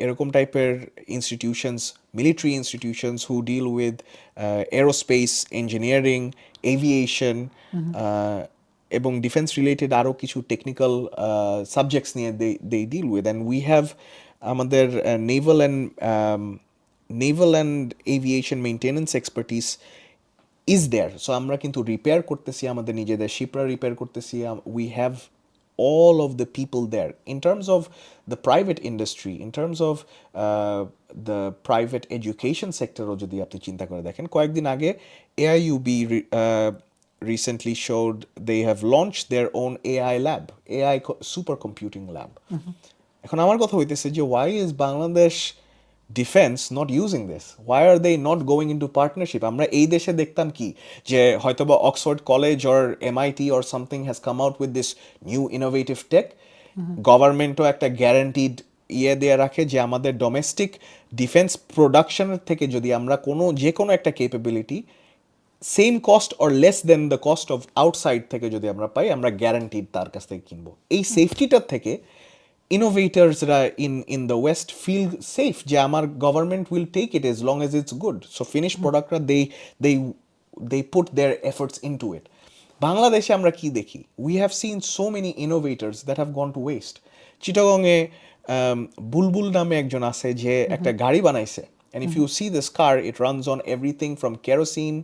A: এরকম টাইপের institutions, military institutions who deal with aerospace, engineering, aviation এবং ডিফেন্স রিলেটেড আরও কিছু টেকনিক্যাল সাবজেক্টস নিয়ে they deal with. And we have আমাদের naval and aviation maintenance expertise is there. So আমরা কিন্তু রিপেয়ার করতেছি, আমাদের নিজেদের শিপরা রিপেয়ার করতেছি। We have all of the people there. In terms of the private industry, in terms of the private education sector, যদি আপনি চিন্তা করে দেখেন, কয়েকদিন আগে AIUB recently showed they have launched their own AI lab, AI supercomputing lab. এখন আমার কথা হইতেছে যে why is Bangladesh defense not using this? Why are they not going into partnership? আমরা এই দেশে দেখতাম কি যে হয়তোবা Oxford college or MIT or something has come out with this new innovative tech. গভর্নমেন্টও একটা গ্যারান্টিড দিয়ে রাখে যে আমাদের ডোমেস্টিক ডিফেন্স প্রোডাকশনের থেকে যদি আমরা যে কোনো একটা capability same cost or less than the cost of outside থেকে যদি আমরা পাই, আমরা গ্যারান্টিড তার কাছ থেকে কিনবো। এই সেফটিটার থেকে ইনোভেটার্সরা in the west feel safe যে আমার government will take it as long as it's good. So finish প্রোডাক্টরা they put their efforts into it. বাংলাদেশে আমরা কি দেখি? We have seen so many innovators that have gone to west. চিটাগংয়ে বুলবুল নামে একজন আছে যে একটা গাড়ি বানাইছে, and if you see this car, it runs on everything from kerosene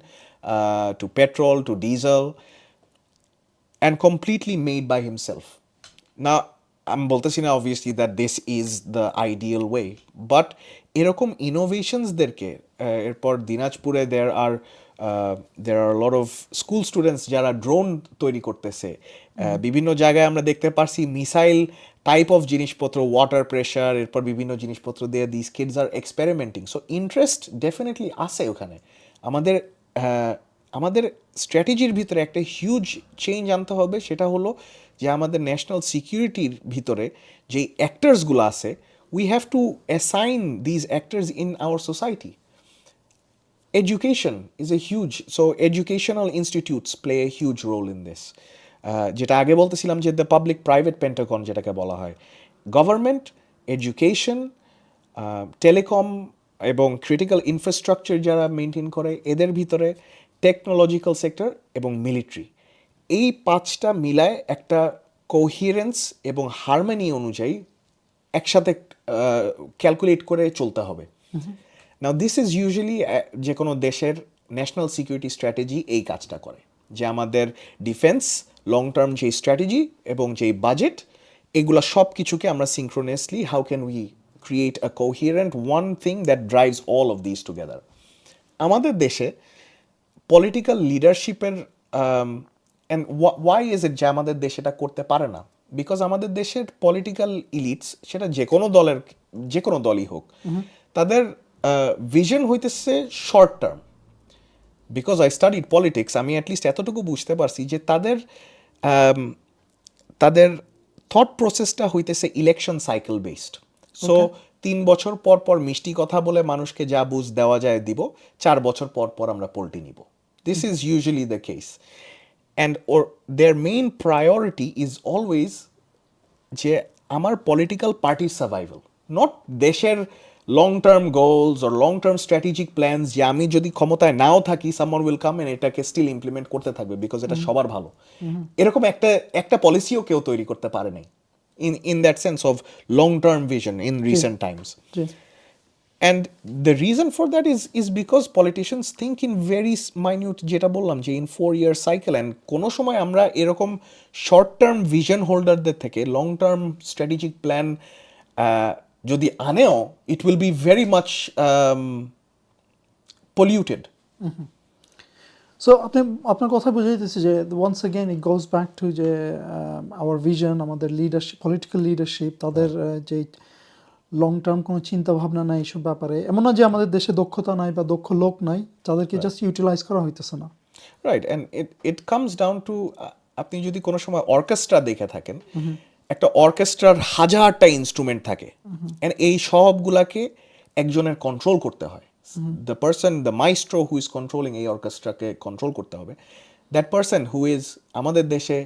A: to petrol to diesel, and completely made by himself. Now আমি বলতেছি না obviously that this is the ideal way, but এরকম ইনোভেশনসদেরকে এরপর দিনাজপুরে there are a lot of school students যারা drone তৈরি করতেছে। বিভিন্ন জায়গায় আমরা দেখতে পারছি মিসাইল টাইপ অফ জিনিসপত্র, ওয়াটার প্রেশার, এরপর বিভিন্ন জিনিসপত্র দিয়ে this kids are experimenting. So interest definitely আছে ওখানে। আমাদের স্ট্র্যাটেজির ভিতরে একটা হিউজ চেঞ্জ আনতে হবে, সেটা হলো যে আমাদের ন্যাশনাল সিকিউরিটির ভিতরে যে অ্যাক্টার্সগুলো আছে, we have two assign these actors in our society. Education is a huge, so educational institutes play a huge role in this. যেটা আগে বলতেছিলাম যে দ্য পাবলিক প্রাইভেট পেন্টাগন যেটাকে বলা হয়, গভর্নমেন্ট, এডুকেশন, টেলিকম এবং ক্রিটিক্যাল ইনফ্রাস্ট্রাকচার যারা maintain করে, এদের ভিতরে টেকনোলজিক্যাল সেক্টর এবং মিলিটারি, এই পাঁচটা মিলায় একটা কোহিরেন্স এবং হারমোনি অনুযায়ী একসাথে ক্যালকুলেট করে চলতে হবে। নাও দিস ইজ ইউজুয়ালি যে কোনো দেশের ন্যাশনাল সিকিউরিটি স্ট্র্যাটেজি এই কাজটা করে, যে আমাদের ডিফেন্স লং টার্ম যেই স্ট্র্যাটেজি এবং যেই বাজেট, এগুলো সব কিছুকে আমরা synchronously how can we create a coherent one thing that drives all of this together. আমাদের দেশে পলিটিক্যাল লিডারশিপের অ্যান্ড ওয়াই ইজ ইট যে আমাদের দেশ এটা করতে পারে না? বিকজ আমাদের দেশের পলিটিক্যাল ইলিটস, সেটা যে কোনো দলই হোক, তাদের ভিশন হইতেছে short term. Because I studied politics, আমি অ্যাটলিস্ট এতটুকু বুঝতে পারছি যে তাদের থট প্রসেসটা হইতেছে ইলেকশন সাইকেল বেসড। সো 3 বছর পর পর মিষ্টি কথা বলে মানুষকে যা বুঝ দেওয়া যায় দিব, 4 বছর পর পর আমরা পল্টি নিব। This is usually the case, and or there main priority is always যে আমার পলিটিক্যাল পার্টির সার্ভাইভাল, নট দেশের long term goals or long term strategic plans যে আমি যদি ক্ষমতায় নাও থাকি সামওয়ান উইল কাম এন্ড এটাকে স্টিল ইমপ্লিমেন্ট করতে থাকবে বিকজ এটা সবার ভালো। এরকম একটা পলিসিও কেউ তৈরি করতে পারে নাই in that sense of long term vision in recent times. And the reason for that is because politicians think in very minute, যেটা বললাম যে in 4-year cycle, and কোনো সময় আমরা এরকম শর্ট টার্ম ভিশন হোল্ডারদের থেকে লং টার্ম স্ট্র্যাটেজিক প্ল্যান যদি আনেও, it will be very much polluted.
B: So আপনার কথা বুঝাইতেছি যে once again it goes back to যে আওয়ার ভিশন, আমাদের লিডারশিপ, পলিটিক্যাল লিডারশিপ, তাদের যে লং টার্ম কোনো চিন্তা ভাবনা নাই এইসব ব্যাপারে। এমন না যে আমাদের দেশে দক্ষতা নাই বা দক্ষ লোক নাই, তাদেরকে জাস্ট ইউটিলাইজ করা হইতেছে না।
A: Right, and it comes down to, আপনি যদি কোনো সময় অর্কেস্ট্রা দেখে থাকেন, একটা অর্কেস্ট্রার হাজারটা ইনস্ট্রুমেন্ট থাকে, অ্যান্ড এই সবগুলাকে একজনের কন্ট্রোল করতে হয়। The person, the maestro who is controlling এই অর্কেস্ট্রাকে কন্ট্রোল করতে হবে, that person who is আমাদের দেশে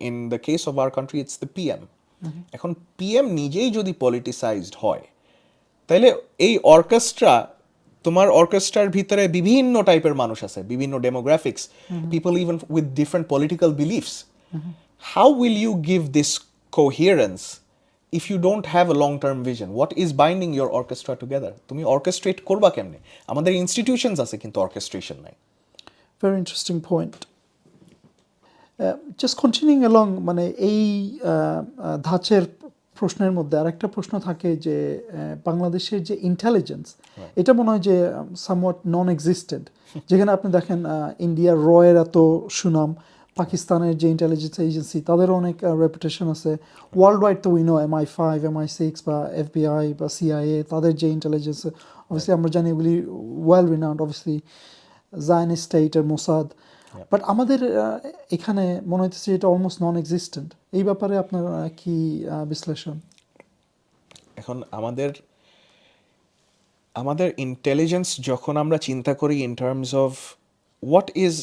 A: in the case of our country it's the PM. এখন PM নিজেই যদি পলিটিসাইজড হয়, তাহলে এই অর্কেস্ট্রা, তোমার অর্কেস্ট্রার ভিতরে বিভিন্ন টাইপের মানুষ আছে, বিভিন্ন demographics, people even with different political beliefs. How will you give this coherence if you don't have a long-term vision? What is binding your orchestra together? তুমি orchestrate করবা কেমনে? আমাদের ইনস্টিটিউশনস আছে কিন্তু অর্কেস্ট্রেশন নাই।
B: Very interesting point. Just continuing along, মানে এই ধাঁচের প্রশ্নের মধ্যে আরেকটা প্রশ্ন থাকে যে বাংলাদেশের যে ইন্টেলিজেন্স, এটা মনে হয় যে সামওয়াট নন এক্সিস্টেন্ট। যেখানে আপনি দেখেন ইন্ডিয়ার রয়ের এত সুনাম, পাকিস্তানের যে ইন্টেলিজেন্স এজেন্সি তাদেরও অনেক রেপুটেশন আছে। ওয়ার্ল্ড ওয়াইড তো উই নো MI5, MI6 বা FBI বা CIA, তাদের যে ইন্টেলিজেন্স অবভিয়াসলি আমরা জানি এগুলি ওয়েল রিনাউন্ড, অবভিয়াসলি জায়নিস্ট স্টেটের মোসাদ। বাট আমাদের এখানে মনে হচ্ছে এটা অলমোস্ট নন এক্সিস্টেন্ট। এই ব্যাপারে আপনার কি বিশ্লেষণ?
A: এখন আমাদের ইন্টেলিজেন্স যখন আমরা চিন্তা করি in terms of what is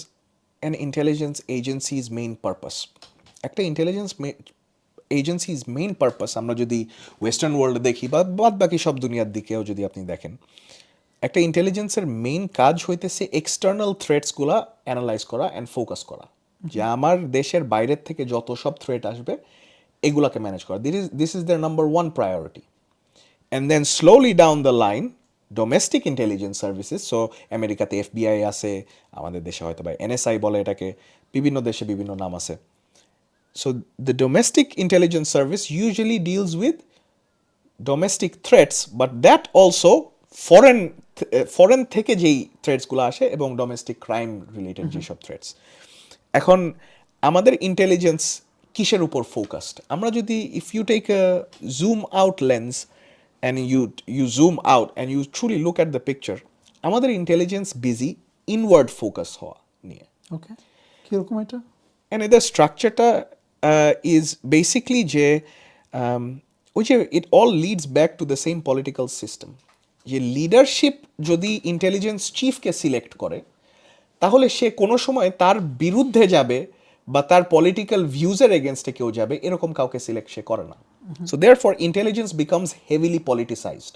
A: an intelligence agencies main purpose, একটা ইন্টেলিজেন্স এজেন্সিজ মেইন পারপাস আমরা যদি ওয়েস্টার্ন ওয়ার্ল্ড দেখি বা বাদ বাকি সব দুনিয়ার দিকেও যদি আপনি দেখেন, একটা ইন্টেলিজেন্সের মেইন কাজ হইতেছে এক্সটার্নাল থ্রেটসগুলা অ্যানালাইজ করা অ্যান্ড ফোকাস করা, যে আমার দেশের বাইরের থেকে যত সব থ্রেট আসবে এগুলাকে ম্যানেজ করা। This is their number one priority. And then slowly down the line domestic intelligence services, so আমেরিকাতে FBI আছে, আমাদের দেশে হয়তো বা NSI বলে এটাকে, বিভিন্ন দেশে বিভিন্ন নাম আছে। So the domestic intelligence service usually deals with domestic threats, but that also foreign থেকে যেই থ্রেটসগুলো আসে এবং ডোমেস্টিক ক্রাইম রিলেটেড যেসব থ্রেটস। এখন আমাদের ইন্টেলিজেন্স কিসের উপর ফোকাসড? আমরা যদি if you take a zoom out lens and you zoom out and you truly look at the picture, আমাদের ইন্টেলিজেন্স বিজি ইনওয়ার্ড ফোকাস হওয়া নিয়ে।
B: ওকে, কীরকম এটা?
A: অ্যান্ড এদের স্ট্রাকচারটা ইজ বেসিকলি যে ওই যে it all leads back to the same political system, যে লিডারশিপ যদি ইন্টেলিজেন্স চিফকে সিলেক্ট করে তাহলে সে কোনো সময় তার বিরুদ্ধে যাবে বা তার পলিটিক্যাল ভিউজের এগেনস্টে কেউ যাবে এরকম কাউকে সিলেক্ট সে করে না। So therefore intelligence becomes heavily politicised.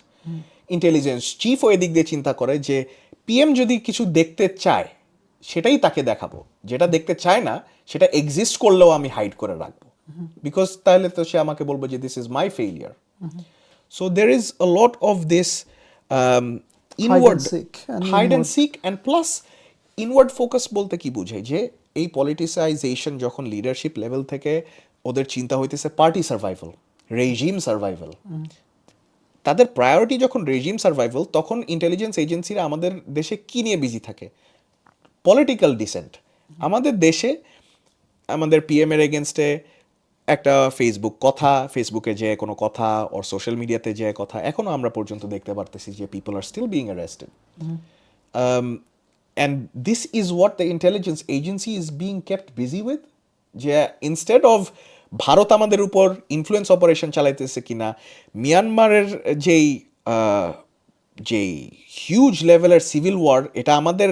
A: Intelligence চিফও এদিক দিয়ে চিন্তা করে যে PM যদি কিছু দেখতে চায় সেটাই তাকে দেখাবো, যেটা দেখতে চায় না সেটা এক্সিস্ট করলেও আমি হাইড করে রাখবো, বিকজ তাহলে তো সে আমাকে বলবে যে this is my failure. So there is a lot of this inward hide and seek and plus inward focus বলতে কি বুঝায়, যে এই পলিটিসাইজেশন যখন লিডারশিপ লেভেল থেকে ওদের চিন্তা হইতেছে পার্টি সার্ভাইভাল, রেজিম সার্ভাইভাল, তাদের প্রায়োরিটি যখন রেজিম সার্ভাইভাল, তখন ইন্টেলিজেন্স এজেন্সিরা আমাদের দেশে কি নিয়ে বিজি থাকে? Political dissent. আমাদের দেশে আমাদের PM এর এগেনস্টে একটা ফেসবুকে যে কোনো কথা ওর সোশ্যাল মিডিয়াতে যে কথা এখনও আমরা পর্যন্ত দেখতে পারতেছি যে people are still being arrested. And this is what the intelligence agency is being kept busy with, যে ইনস্টেড অফ ভারত আমাদের উপর ইনফ্লুয়েন্স অপারেশন চালাইতেছে কিনা, মিয়ানমারের যেই হিউজ লেভেলের সিভিল ওয়ার এটা আমাদের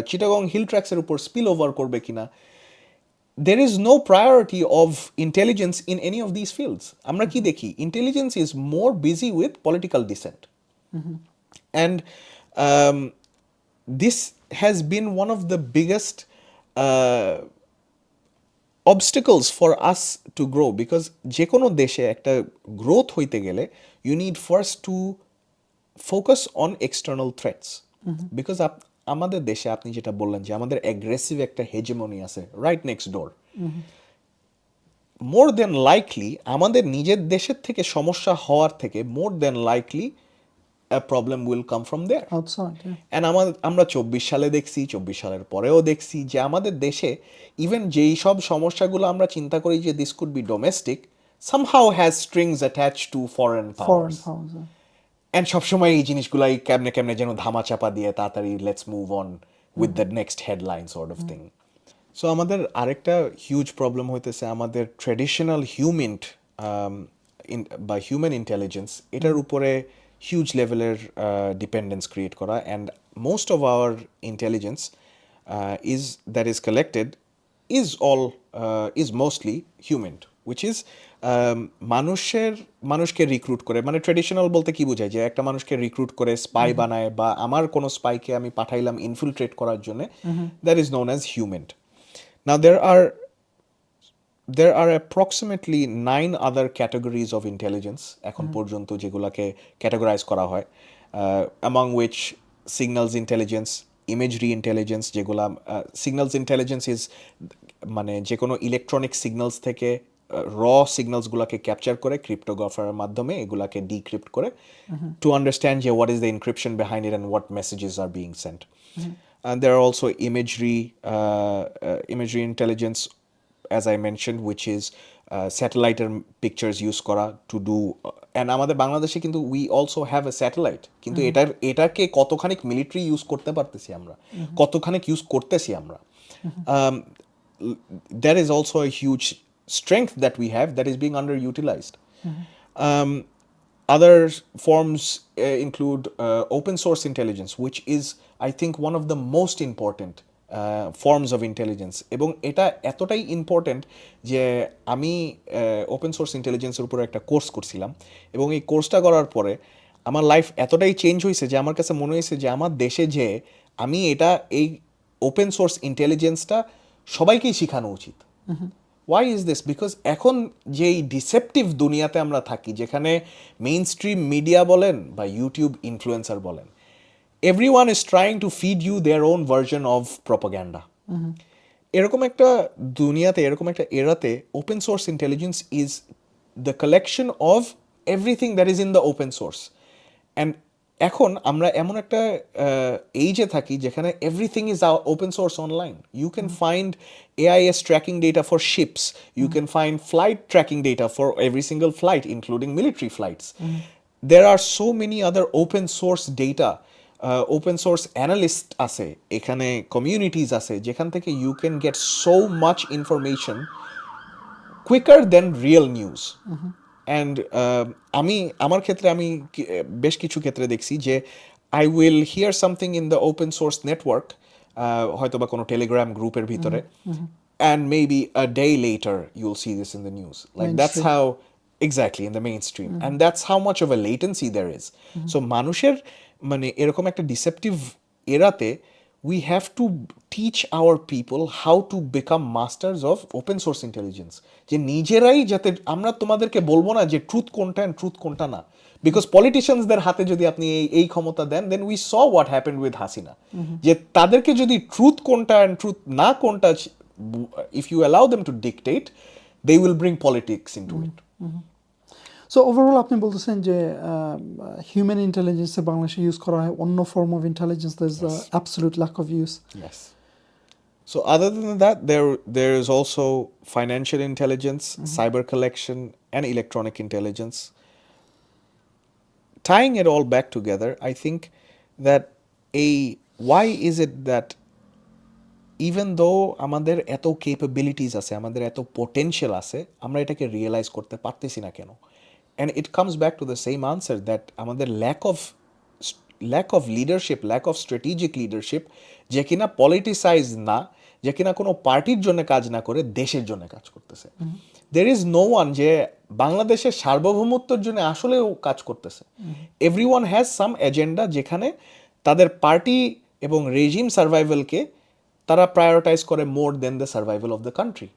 A: চিটাগং হিল ট্র্যাক্সের উপর স্পিল ওভার করবে কিনা, there is no priority of intelligence in any of these fields. আমরা কি দেখি? Intelligence is more busy with political dissent. And this has been one of the biggest obstacles for us to grow, because যে কোনো দেশে একটা growth হইতে গেলে you need first to focus on external threats. Because আমাদের দেশে আপনি যেটা বললেন যে আমাদের অ্যাগ্রেসিভ একটা হেজেমনি আছে রাইট নেক্সট ডোর, মোর দেন লাইকলি আমাদের নিজের দেশের থেকে সমস্যা হওয়ার থেকে মোর দেন likely a problem will come from there.
B: Outside, yeah.
A: And আমরা 24 সালে দেখছি, 24 সালের পরেও দেখছি যে আমাদের দেশে ইভেন যেই সব সমস্যাগুলো আমরা চিন্তা করি যে this could be domestic, somehow has strings attached to foreign powers. And সবসময় এই জিনিসগুলাই কেমনে যেন ধামাচাপা দিয়ে তাড়াতাড়ি let's move on with the next headline sort of thing. So আমাদের আরেকটা হিউজ প্রবলেম হইতেছে আমাদের ট্রেডিশনাল বা হিউম্যান ইন্টেলিজেন্স, এটার উপরে হিউজ লেভেলের ডিপেন্ডেন্স ক্রিয়েট করা, and most of our intelligence that is collected is mostly human, which is মানুষকে রিক্রুট করে, মানে ট্রেডিশনাল বলতে কি বোঝায় যে একটা মানুষকে রিক্রুট করে স্পাই বানায়, বা আমার কোনো স্পাইকে আমি পাঠাইলাম ইনফিলট্রেট করার জন্য, that is known as human. Now there are approximately 9 other categories of intelligence এখন পর্যন্ত যেগুলোকে ক্যাটাগরাইজ করা হয়, among which signals intelligence, imagery intelligence, যেগুলা signals intelligence is মানে যে কোনো ইলেকট্রনিক সিগন্যালস থেকে র সিগন্যালসগুলোকে ক্যাপচার করে ক্রিপ্টোগ্রাফারের মাধ্যমে এগুলাকে ডিক্রিপ্ট করে টু আন্ডারস্ট্যান্ড যে what is the encryption behind it and what messages are being sent. And there are also imagery intelligence, as I mentioned, which is স্যাটেলাইটের পিকচার্স ইউজ করা to do, and আমাদের বাংলাদেশে কিন্তু we also have a satellite, কিন্তু এটাকে কতখানিক military use করতে পারতেছি আমরা, কতখানিক ইউজ করতেছি আমরা, that is also a huge strength that we have that is being underutilized. Other forms include open source intelligence, which is, I think, one of the most important forms of intelligence. এবং এটা এতটাই important যে আমি open source ইন্টেলিজেন্সের উপর একটা course করছিলাম, এবং এই কোর্সটা করার পরে আমার লাইফ এতটাই চেঞ্জ হয়েছে যে আমার কাছে মনে হয়েছে যে আমার দেশে যে আমি এই ওপেন সোর্স ইন্টেলিজেন্সটা সবাইকেই শেখানো উচিত। Y is this? বিকজ এখন যেই ডিসেপটিভ দুনিয়াতে আমরা থাকি, যেখানে মেইন স্ট্রিম মিডিয়া বলেন বা ইউটিউব ইনফ্লুয়েন্সার বলেন, everyone is trying to feed you their own version of propaganda. এরকম একটা দুনিয়াতে, এরকম একটা এরাতে, open source intelligence is the collection of everything that is in the open source. And এখন আমরা এমন একটা এইজে থাকি যেখানে everything is open source online. You can find AIS tracking data for ships. You can find flight tracking data for every single flight, including military flights. There are so many other open source data. Open source analyst আছে, এখানে communities আছে যেখান থেকে you can get so much information quicker than real news. And আমার ক্ষেত্রে আমি বেশ কিছু ক্ষেত্রে দেখছি যে I will hear something in the open source network, হয়তো বা কোনো টেলিগ্রাম গ্রুপের ভিতরে, and maybe a day later you will see this in the news. Like that's how exactly in the main stream, and that's how much of a latency there is. So মানুষের মানে এরকম একটা deceptive এরাতে we have to teach our people how to become masters of open source intelligence, যে নিজেরাই যাতে, আমরা তোমাদেরকে বলবো না যে ট্রুথ কোনটা অ্যান্ড ট্রুথ কোনটা না, বিকজ পলিটিশিয়ানসদের হাতে যদি আপনি এই ক্ষমতা দেন, then we saw what happened with Hasina, যে তাদেরকে যদি ট্রুথ কোনটা অ্যান্ড ট্রুথ না কোনটা, if you allow them to dictate, they will bring politics into it.
B: So overall আপনি বলতেছেন যে হিউম্যান ইন্টেলিজেন্সে বাংলাদেশে ইউজ করা হয়, অন্য form of intelligence there is absolute lack of use.
A: Yes. So other than that, there is also financial intelligence, cyber collection, and electronic intelligence. Tying it all back together, I think that why is it that even though আমাদের এত capabilities আছে, আমাদের এত potential আছে, আমরা এটাকে realize করতে পারতেছি না কেন? And it comes back to the same answer, that আমাদের lack of leadership, lack of strategic leadership, যে কিনা পলিটিসাইজ না, যে কিনা কোনো পার্টির জন্য কাজ না করে দেশের জন্য কাজ করতেছে। দের ইজ নো ওয়ান যে বাংলাদেশের সার্বভৌমত্বের জন্য আসলেও কাজ করতেছে। এভরিওয়ান হ্যাজ সাম এজেন্ডা, যেখানে তাদের পার্টি এবং রেজিম সার্ভাইভালকে তারা প্রায়োরিটাইজ করে more than the survival of the country.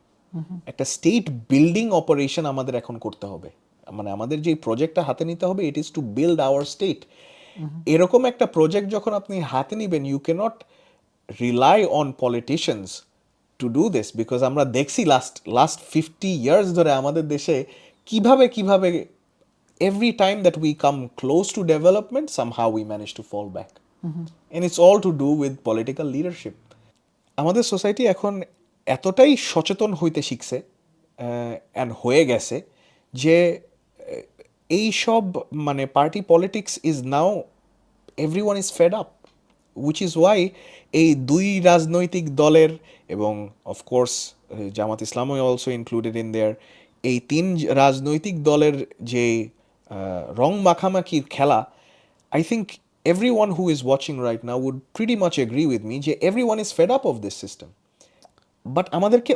A: একটা স্টেট বিল্ডিং অপারেশন আমাদের এখন করতে হবে, মানে আমাদের যে প্রজেক্টটা হাতে নিতে হবে, it is to build our state. এরকম একটা প্রজেক্ট যখন আপনি হাতে নিবেন, you can't rely on politicians to do this, because আমরা দেখছি লাস্ট 50 ইয়ার্স ধরে আমাদের দেশে কিভাবে every time that we come close to development, somehow we manage to fall back. And it's all to do with political leadership. আমাদের society এখন এতটাই সচেতন হইতে শিখছে অ্যান্ড হয়ে গেছে যে এই সব মানে party politics is now, everyone is fed up, which is Y এই দুই রাজনৈতিক দলের, এবং অফকোর্স জামাত ইসলামও অলসো ইনক্লুডেড ইন দেয়ার, এই তিন রাজনৈতিক দলের যে রং মাখামাখির খেলা, I think everyone who is watching right now would pretty much agree with me যে everyone is fed up of this system. But আমাদেরকে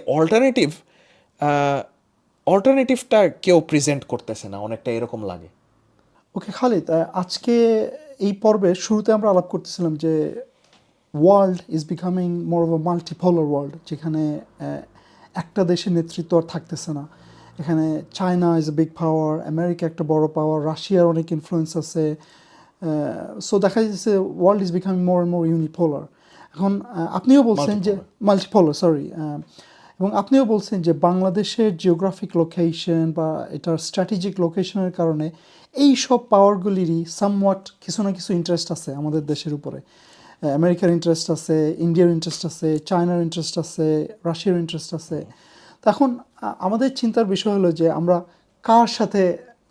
A: অল্টারনেটিভটা কেউ প্রেজেন্ট করতেছে না, অনেকটা এরকম লাগে।
B: ওকে খালিদ, আজকে এই পর্বের শুরুতে আমরা আলাপ করতেছিলাম যে world is becoming more of a multipolar world, যেখানে একটা দেশের নেতৃত্ব আর থাকতেছে না। এখানে China is a big power, America একটা বড় পাওয়ার, রাশিয়ার অনেক ইনফ্লুয়েন্স আছে। সো দেখা যাচ্ছে world is becoming more and more unipolar. এখন আপনিও বলছেন যে মাল্টিপোলার, সরি, এবং আপনিও বলছেন যে বাংলাদেশের জিওগ্রাফিক লোকেশন বা এটার স্ট্র্যাটেজিক লোকেশনের কারণে এই সব পাওয়ারগুলিরই সামওয়াট কিছু না কিছু ইন্টারেস্ট আছে আমাদের দেশের উপরে। আমেরিকার ইন্টারেস্ট আছে, ইন্ডিয়ার ইন্টারেস্ট আছে, চায়নার ইন্টারেস্ট আছে, রাশিয়ার ইন্টারেস্ট আছে। তো এখন আমাদের চিন্তার বিষয় হলো যে আমরা কার সাথে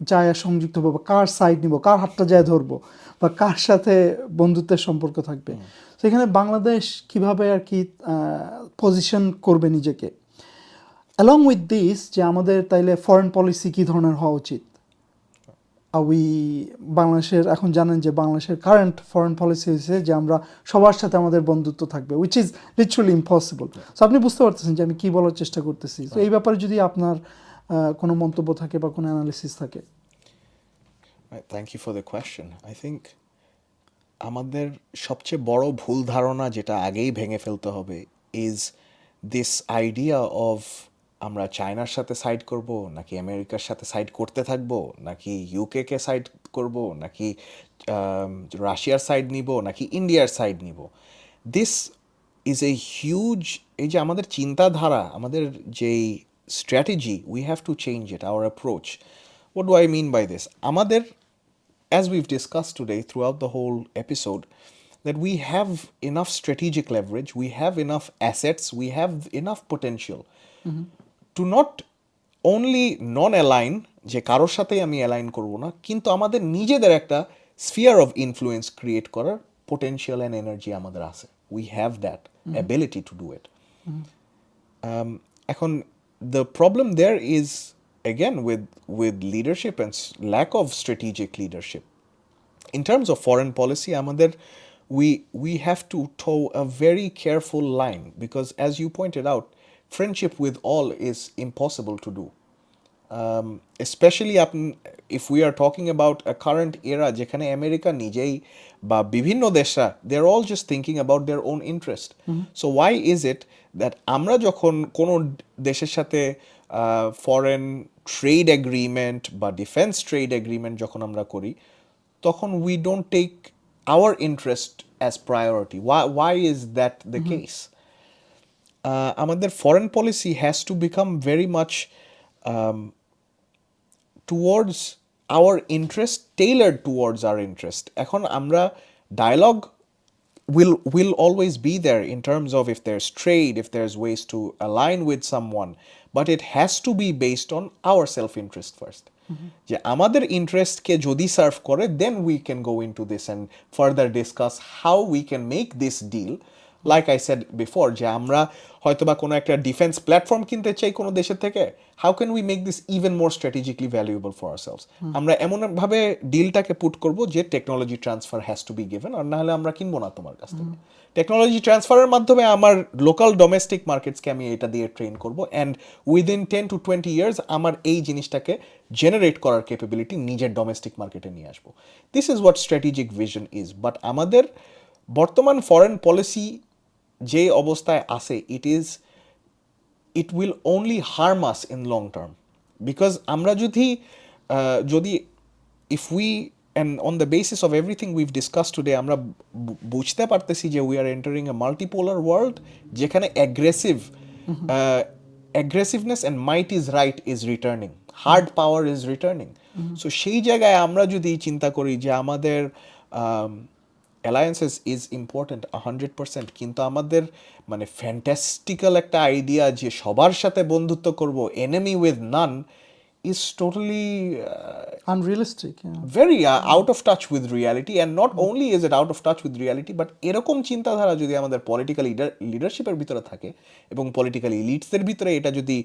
B: যায় সংযুক্ত হবো, বা কার সাইড নিব, কার হাতটা যায় ধরবো, বা কার সাথে বন্ধুত্বের সম্পর্ক থাকবে। সেখানে বাংলাদেশ কিভাবে আর কি পজিশন করবে নিজেকে। অ্যালং উইথ দিস, যে আমাদের তাইলে ফরেন পলিসি কী ধরনের হওয়া উচিত। উই বাংলাদেশের এখন জানেন যে বাংলাদেশের কারেন্ট ফরেন পলিসি হয়েছে যে আমরা সবার সাথে আমাদের বন্ধুত্ব থাকবে, which is literally impossible. So আপনি বুঝতে পারতেছেন যে আমি কী বলার চেষ্টা করতেছি। তো এই ব্যাপারে যদি আপনার কোনো মন্তব্য থাকে বা কোনো অ্যানালিসিস থাকে।
A: Thank you for the question. I think আমাদের সবচেয়ে বড় ভুল ধারণা যেটা আগেই ভেঙে ফেলতে হবে ইজ দিস আইডিয়া অফ আমরা চায়নার সাথে সাইড করব, নাকি আমেরিকার সাথে সাইড করতে থাকবো, নাকি ইউকে সাইড করব, নাকি রাশিয়ার সাইড নিব, নাকি ইন্ডিয়ার সাইড নিব। দিস ইজ এ হিউজ, এই যে আমাদের চিন্তাধারা, আমাদের যেই strategy, we have to change it, our approach. What do I mean by this? আমাদের, as we've discussed today throughout the whole episode, that we have enough strategic leverage, we have enough assets, we have enough potential to not only non-align, যে কারোর সাথেই আমি align করব না, কিন্তু আমাদের নিজেদের একটা স্ফিয়ার অফ ইনফ্লুয়েন্স ক্রিয়েট করার পোটেনশিয়াল অ্যান্ড এনার্জি আমাদের আছে। We have that ability to do it. এখন the problem there is again with leadership and lack of strategic leadership. In terms of foreign policy, আমাদের we have to toe a very careful line, because as you pointed out, friendship with all is impossible to do. Especially if we are talking about a current era যেখানে America নিজেই বা বিভিন্ন Deshra, they're all just thinking about their own interest. So why is it that আমরা যখন কোনো দেশের সাথে foreign trade agreement বা ডিফেন্স ট্রেড এগ্রিমেন্ট যখন আমরা করি, তখন we don't take our interest as priority? Why is that the case? আমাদের foreign policy has to become very much towards our interest, tailored towards our interest. এখন আমরা dialogue will always be there in terms of if there's trade, if there's ways to align with someone, but it has to be based on our self-interest first. যে আমাদের ইন্টারেস্টকে যদি serve করে, then we can go into this and further discuss how we can make this deal. Like I said before, যে আমরা হয়তোবা কোনো একটা ডিফেন্স প্ল্যাটফর্ম কিনতে চাই কোনো দেশের থেকে, how can we make this even more strategically valuable for ourselves? আমরা এমনভাবে ডিলটাকে পুট করব যে technology transfer has to be given, আর না হলে আমরা কিনবো না তোমার কাছ থেকে। টেকনোলজি ট্রান্সফারের মাধ্যমে আমার লোকাল ডোমেস্টিক মার্কেটসকে আমি এটা দিয়ে ট্রেন করব, অ্যান্ড উইদিন 10 to 20 ইয়ার্স আমার এই জিনিসটাকে জেনারেট করার ক্যাপাবিলিটি নিজের ডোমেস্টিক মার্কেটে নিয়ে আসবো। This is what strategic vision is. But আমাদের বর্তমান ফরেন পলিসি যে অবস্থায় আছে, it will only harm us in long term, because আমরা যদি if we, and on the basis of everything we've discussed today, আমরা বুঝতে পারতেছি যে we are entering a multipolar world যেখানে aggressiveness and might is right is returning, hard power is returning. So সেই জায়গায় আমরা যদি চিন্তা করি যে আমাদের alliances is important 100%, কিন্তু আমাদের মানে ফ্যান্টাস্টিক্যাল একটা আইডিয়া যে সবার সাথে বন্ধুত্ব করব, enemy with none, is totally
B: unrealistic,
A: very out of touch with reality. And not only is it out of touch with reality, but এরকম চিন্তাধারা যদি আমাদের পলিটিক্যাল লিডারশিপের ভিতরে থাকে এবং পলিটিক্যাল ইলিটসদের ভিতরে এটা যদি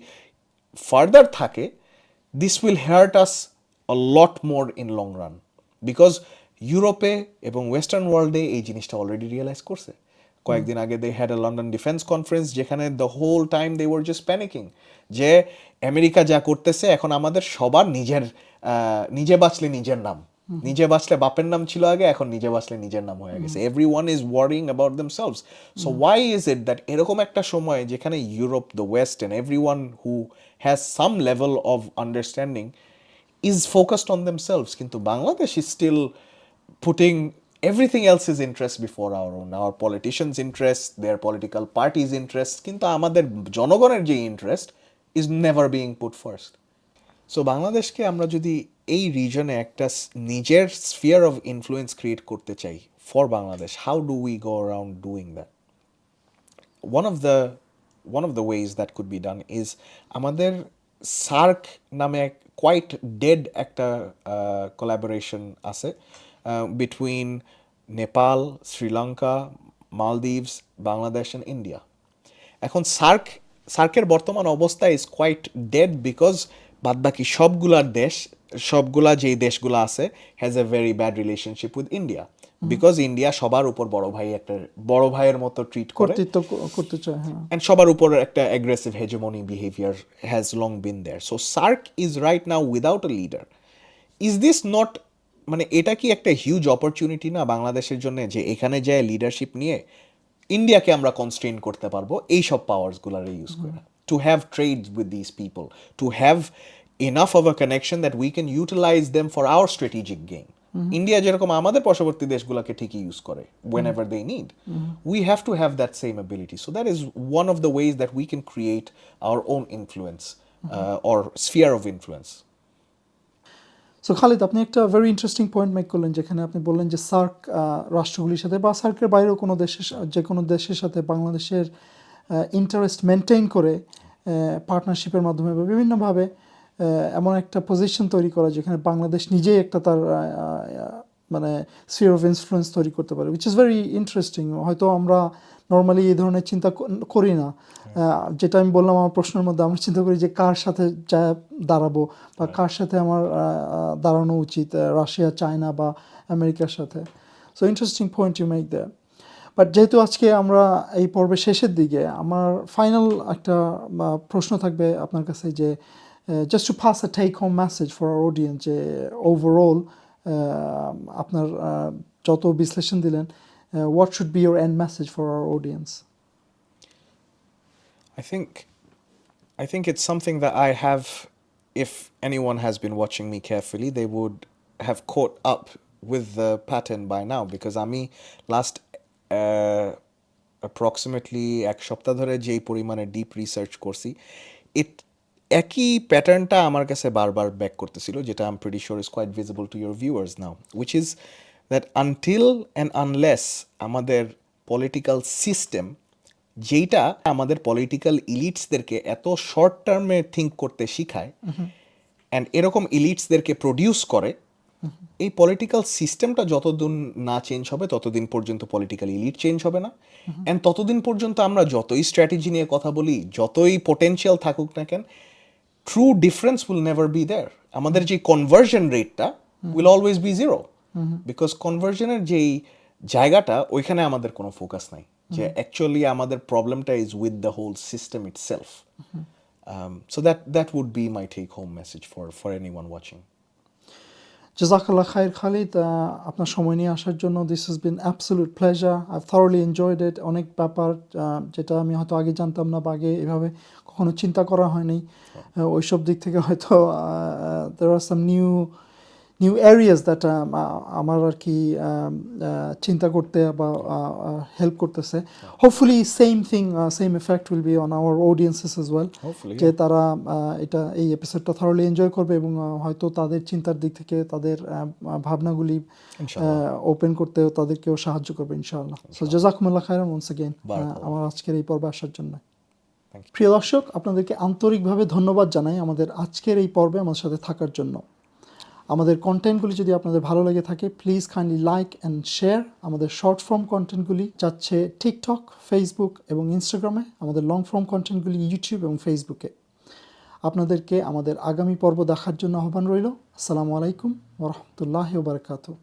A: ফার্দার থাকে, this will hurt us a lot more in long run, because ইউরোপে এবং ওয়েস্টার্ন ওয়ার্ল্ডে এই জিনিসটা অলরেডি রিয়েলাইজ করছে। কয়েকদিন আগে they had a London defence conference, যেখানে the whole time they were just panicking যে আমেরিকা যা করতেছে, এখন আমাদের সবার নিজে বাঁচলে নিজের নাম, নিজে বাঁচলে বাপের নাম ছিল আগে, এখন নিজে বাঁচলে নিজের নাম হয়ে গেছে। Everyone is worrying about themselves. So why is it that এরকম একটা সময় যেখানে Europe, the west, and everyone who has some level of understanding is focused on themselves, কিন্তু Bangladesh is still putting everything else's interest before our own, our politicians' interests, their political parties' interests, কিন্তু আমাদের জনগণের যে interest is never being put first. So বাংলাদেশকে আমরা যদি এই রিজনে একটা নিজের স্ফিয়ার অফ ইনফ্লুয়েন্স ক্রিয়েট করতে চাই for Bangladesh, how do we go around doing that? One of the one of the ways that could be done is আমাদের SAARC নামে কোয়াইট ডেড একটা কোলাবোরেশন আছে between Nepal, Sri Lanka, Maldives, Bangladesh and India. এখন সার্কের বর্তমান অবস্থা ইজ কোয়াইট ডেড বিকজ বাদবাকি সবগুলা যেই দেশগুলো আছে has a very bad relationship with India, because India সবার উপর বড় ভাইয়ের মতো ট্রিট করে
B: কর্তৃত্ব করতে চায়, হ্যাঁ।
A: and সবার উপর একটা aggressive hegemony behavior has long been there. So SARC is right now without a leader. Is this not, মানে এটা কি একটা হিউজ অপরচুনিটি না বাংলাদেশের জন্য, যে এখানে যায় লিডারশিপ নিয়ে ইন্ডিয়াকে আমরা কনস্ট্রেইন করতে পারবো এই সব পাওয়ার্সগুলোরে ইউজ করে, to have trade with this people, to have enough of a connection that we can utilize them for our strategic gain. India যেরকম আমাদের পার্শ্ববর্তী দেশগুলোকে ঠিকই ইউজ করে whenever they need. We have to have that same ability. So that is one of the ways that we can create our own influence or sphere of influence.
B: So Khalid, আপনি একটা very interesting point make করলেন, যেখানে আপনি বললেন যে SAARC রাষ্ট্রগুলির সাথে বা সার্কের বাইরেও কোনো যে কোনো দেশের সাথে বাংলাদেশের ইন্টারেস্ট মেনটেন করে পার্টনারশিপের মাধ্যমে বা বিভিন্নভাবে এমন একটা পজিশন তৈরি করা যেখানে বাংলাদেশ নিজেই একটা তার মানে স্ফিয়ার অফ ইনফ্লুয়েন্স তৈরি করতে পারে, উইচ ইজ ভেরি ইন্টারেস্টিং। হয়তো আমরা নর্মালি এই ধরনের চিন্তা করি না। যেটা আমি বললাম আমার প্রশ্নের মধ্যে, আমরা চিন্তা করি যে কার সাথে যা দাঁড়াবো বা কার সাথে আমার দাঁড়ানো উচিত, রাশিয়া, চায়না বা আমেরিকার সাথে। So interesting point you make that. But যেহেতু আজকে আমরা এই পর্বের শেষের দিকে, আমার ফাইনাল একটা প্রশ্ন থাকবে আপনার কাছে, যে just to pass a take-home message for our audience, যে overall আপনার যত বিশ্লেষণ দিলেন, what should be your end message for our audience?
A: I think it's something that I have, if anyone has been watching me carefully, they would have caught up with the pattern by now, because আমি last approximately এক সপ্তাহ ধরে যেই পরিমাণে deep research করছি, একই প্যাটার্নটা আমার কাছে বারবার ব্যাক করতেছিল, যেটা I am pretty sure is quite visible to your viewers now, which is that until and unless আমাদের পলিটিক্যাল সিস্টেম, যেইটা আমাদের পলিটিক্যাল ইলিটসদেরকে এত শর্ট টার্মে থিঙ্ক করতে শিখায় অ্যান্ড এরকম ইলিটসদেরকে প্রডিউস করে, এই পলিটিক্যাল সিস্টেমটা যতদিন না চেঞ্জ হবে ততদিন পর্যন্ত পলিটিক্যাল ইলিট চেঞ্জ হবে না, অ্যান্ড ততদিন পর্যন্ত আমরা যতই স্ট্র্যাটেজি নিয়ে কথা বলি, যতই পোটেনশিয়াল থাকুক না কেন, true difference will never be there. আমাদের যে কনভার্সন রেটটা will always be zero, because কনভার্সনের যেই জায়গাটা, ওইখানে আমাদের কোনো ফোকাস নাই, যে অ্যাকচুয়ালি আমাদের প্রবলেমটা is with the whole system itself. So that would be my take home message for anyone watching.
B: জাজাকাল্লাহ খাইর খালিদ, আপনার সময় নিয়ে আসার জন্য। This has been absolute pleasure, I thoroughly enjoyed it. অনেক ব্যাপার যেটা আমি হয়তো আগে জানতাম না বা আগে এভাবে কখনো চিন্তা করা হয়নি, ওইসব দিক থেকে হয়তো there are some new areas that আমার আর কি চিন্তা করতে বা হেল্প করতেছে। Hopefully same effect will be on our audiences as well, যে তারা এই এপিসোডটা থরলি এনজয় করবে এবং হয়তো তাদের চিন্তার দিক থেকে তাদের ভাবনাগুলি ওপেন করতেও তাদেরকেও সাহায্য করবে ইনশাআল্লাহ। সো জাযাকুমুল্লাহ খাইরান ওয়ান্স अगेन আমার আজকের এই পর্বে আসার জন্য। প্রিয় দর্শক, আপনাদেরকে আন্তরিকভাবে ধন্যবাদ জানাই আমাদের আজকের এই পর্বে আমাদের সাথে থাকার জন্য। আমাদের কন্টেন্টগুলি যদি আপনাদের ভালো লেগে থাকে, please kindly like and share. আমাদের শর্ট ফর্ম কন্টেন্টগুলি যাচ্ছে টিকটক, ফেসবুক এবং ইনস্টাগ্রামে, আমাদের লং ফর্ম কন্টেন্টগুলি ইউটিউব এবং ফেসবুকে। আপনাদেরকে আমাদের আগামী পর্ব দেখার জন্য আহ্বান রইল। আসসালামু আলাইকুম ওয়া রাহমাতুল্লাহি ওয়া বারাকাতুহু।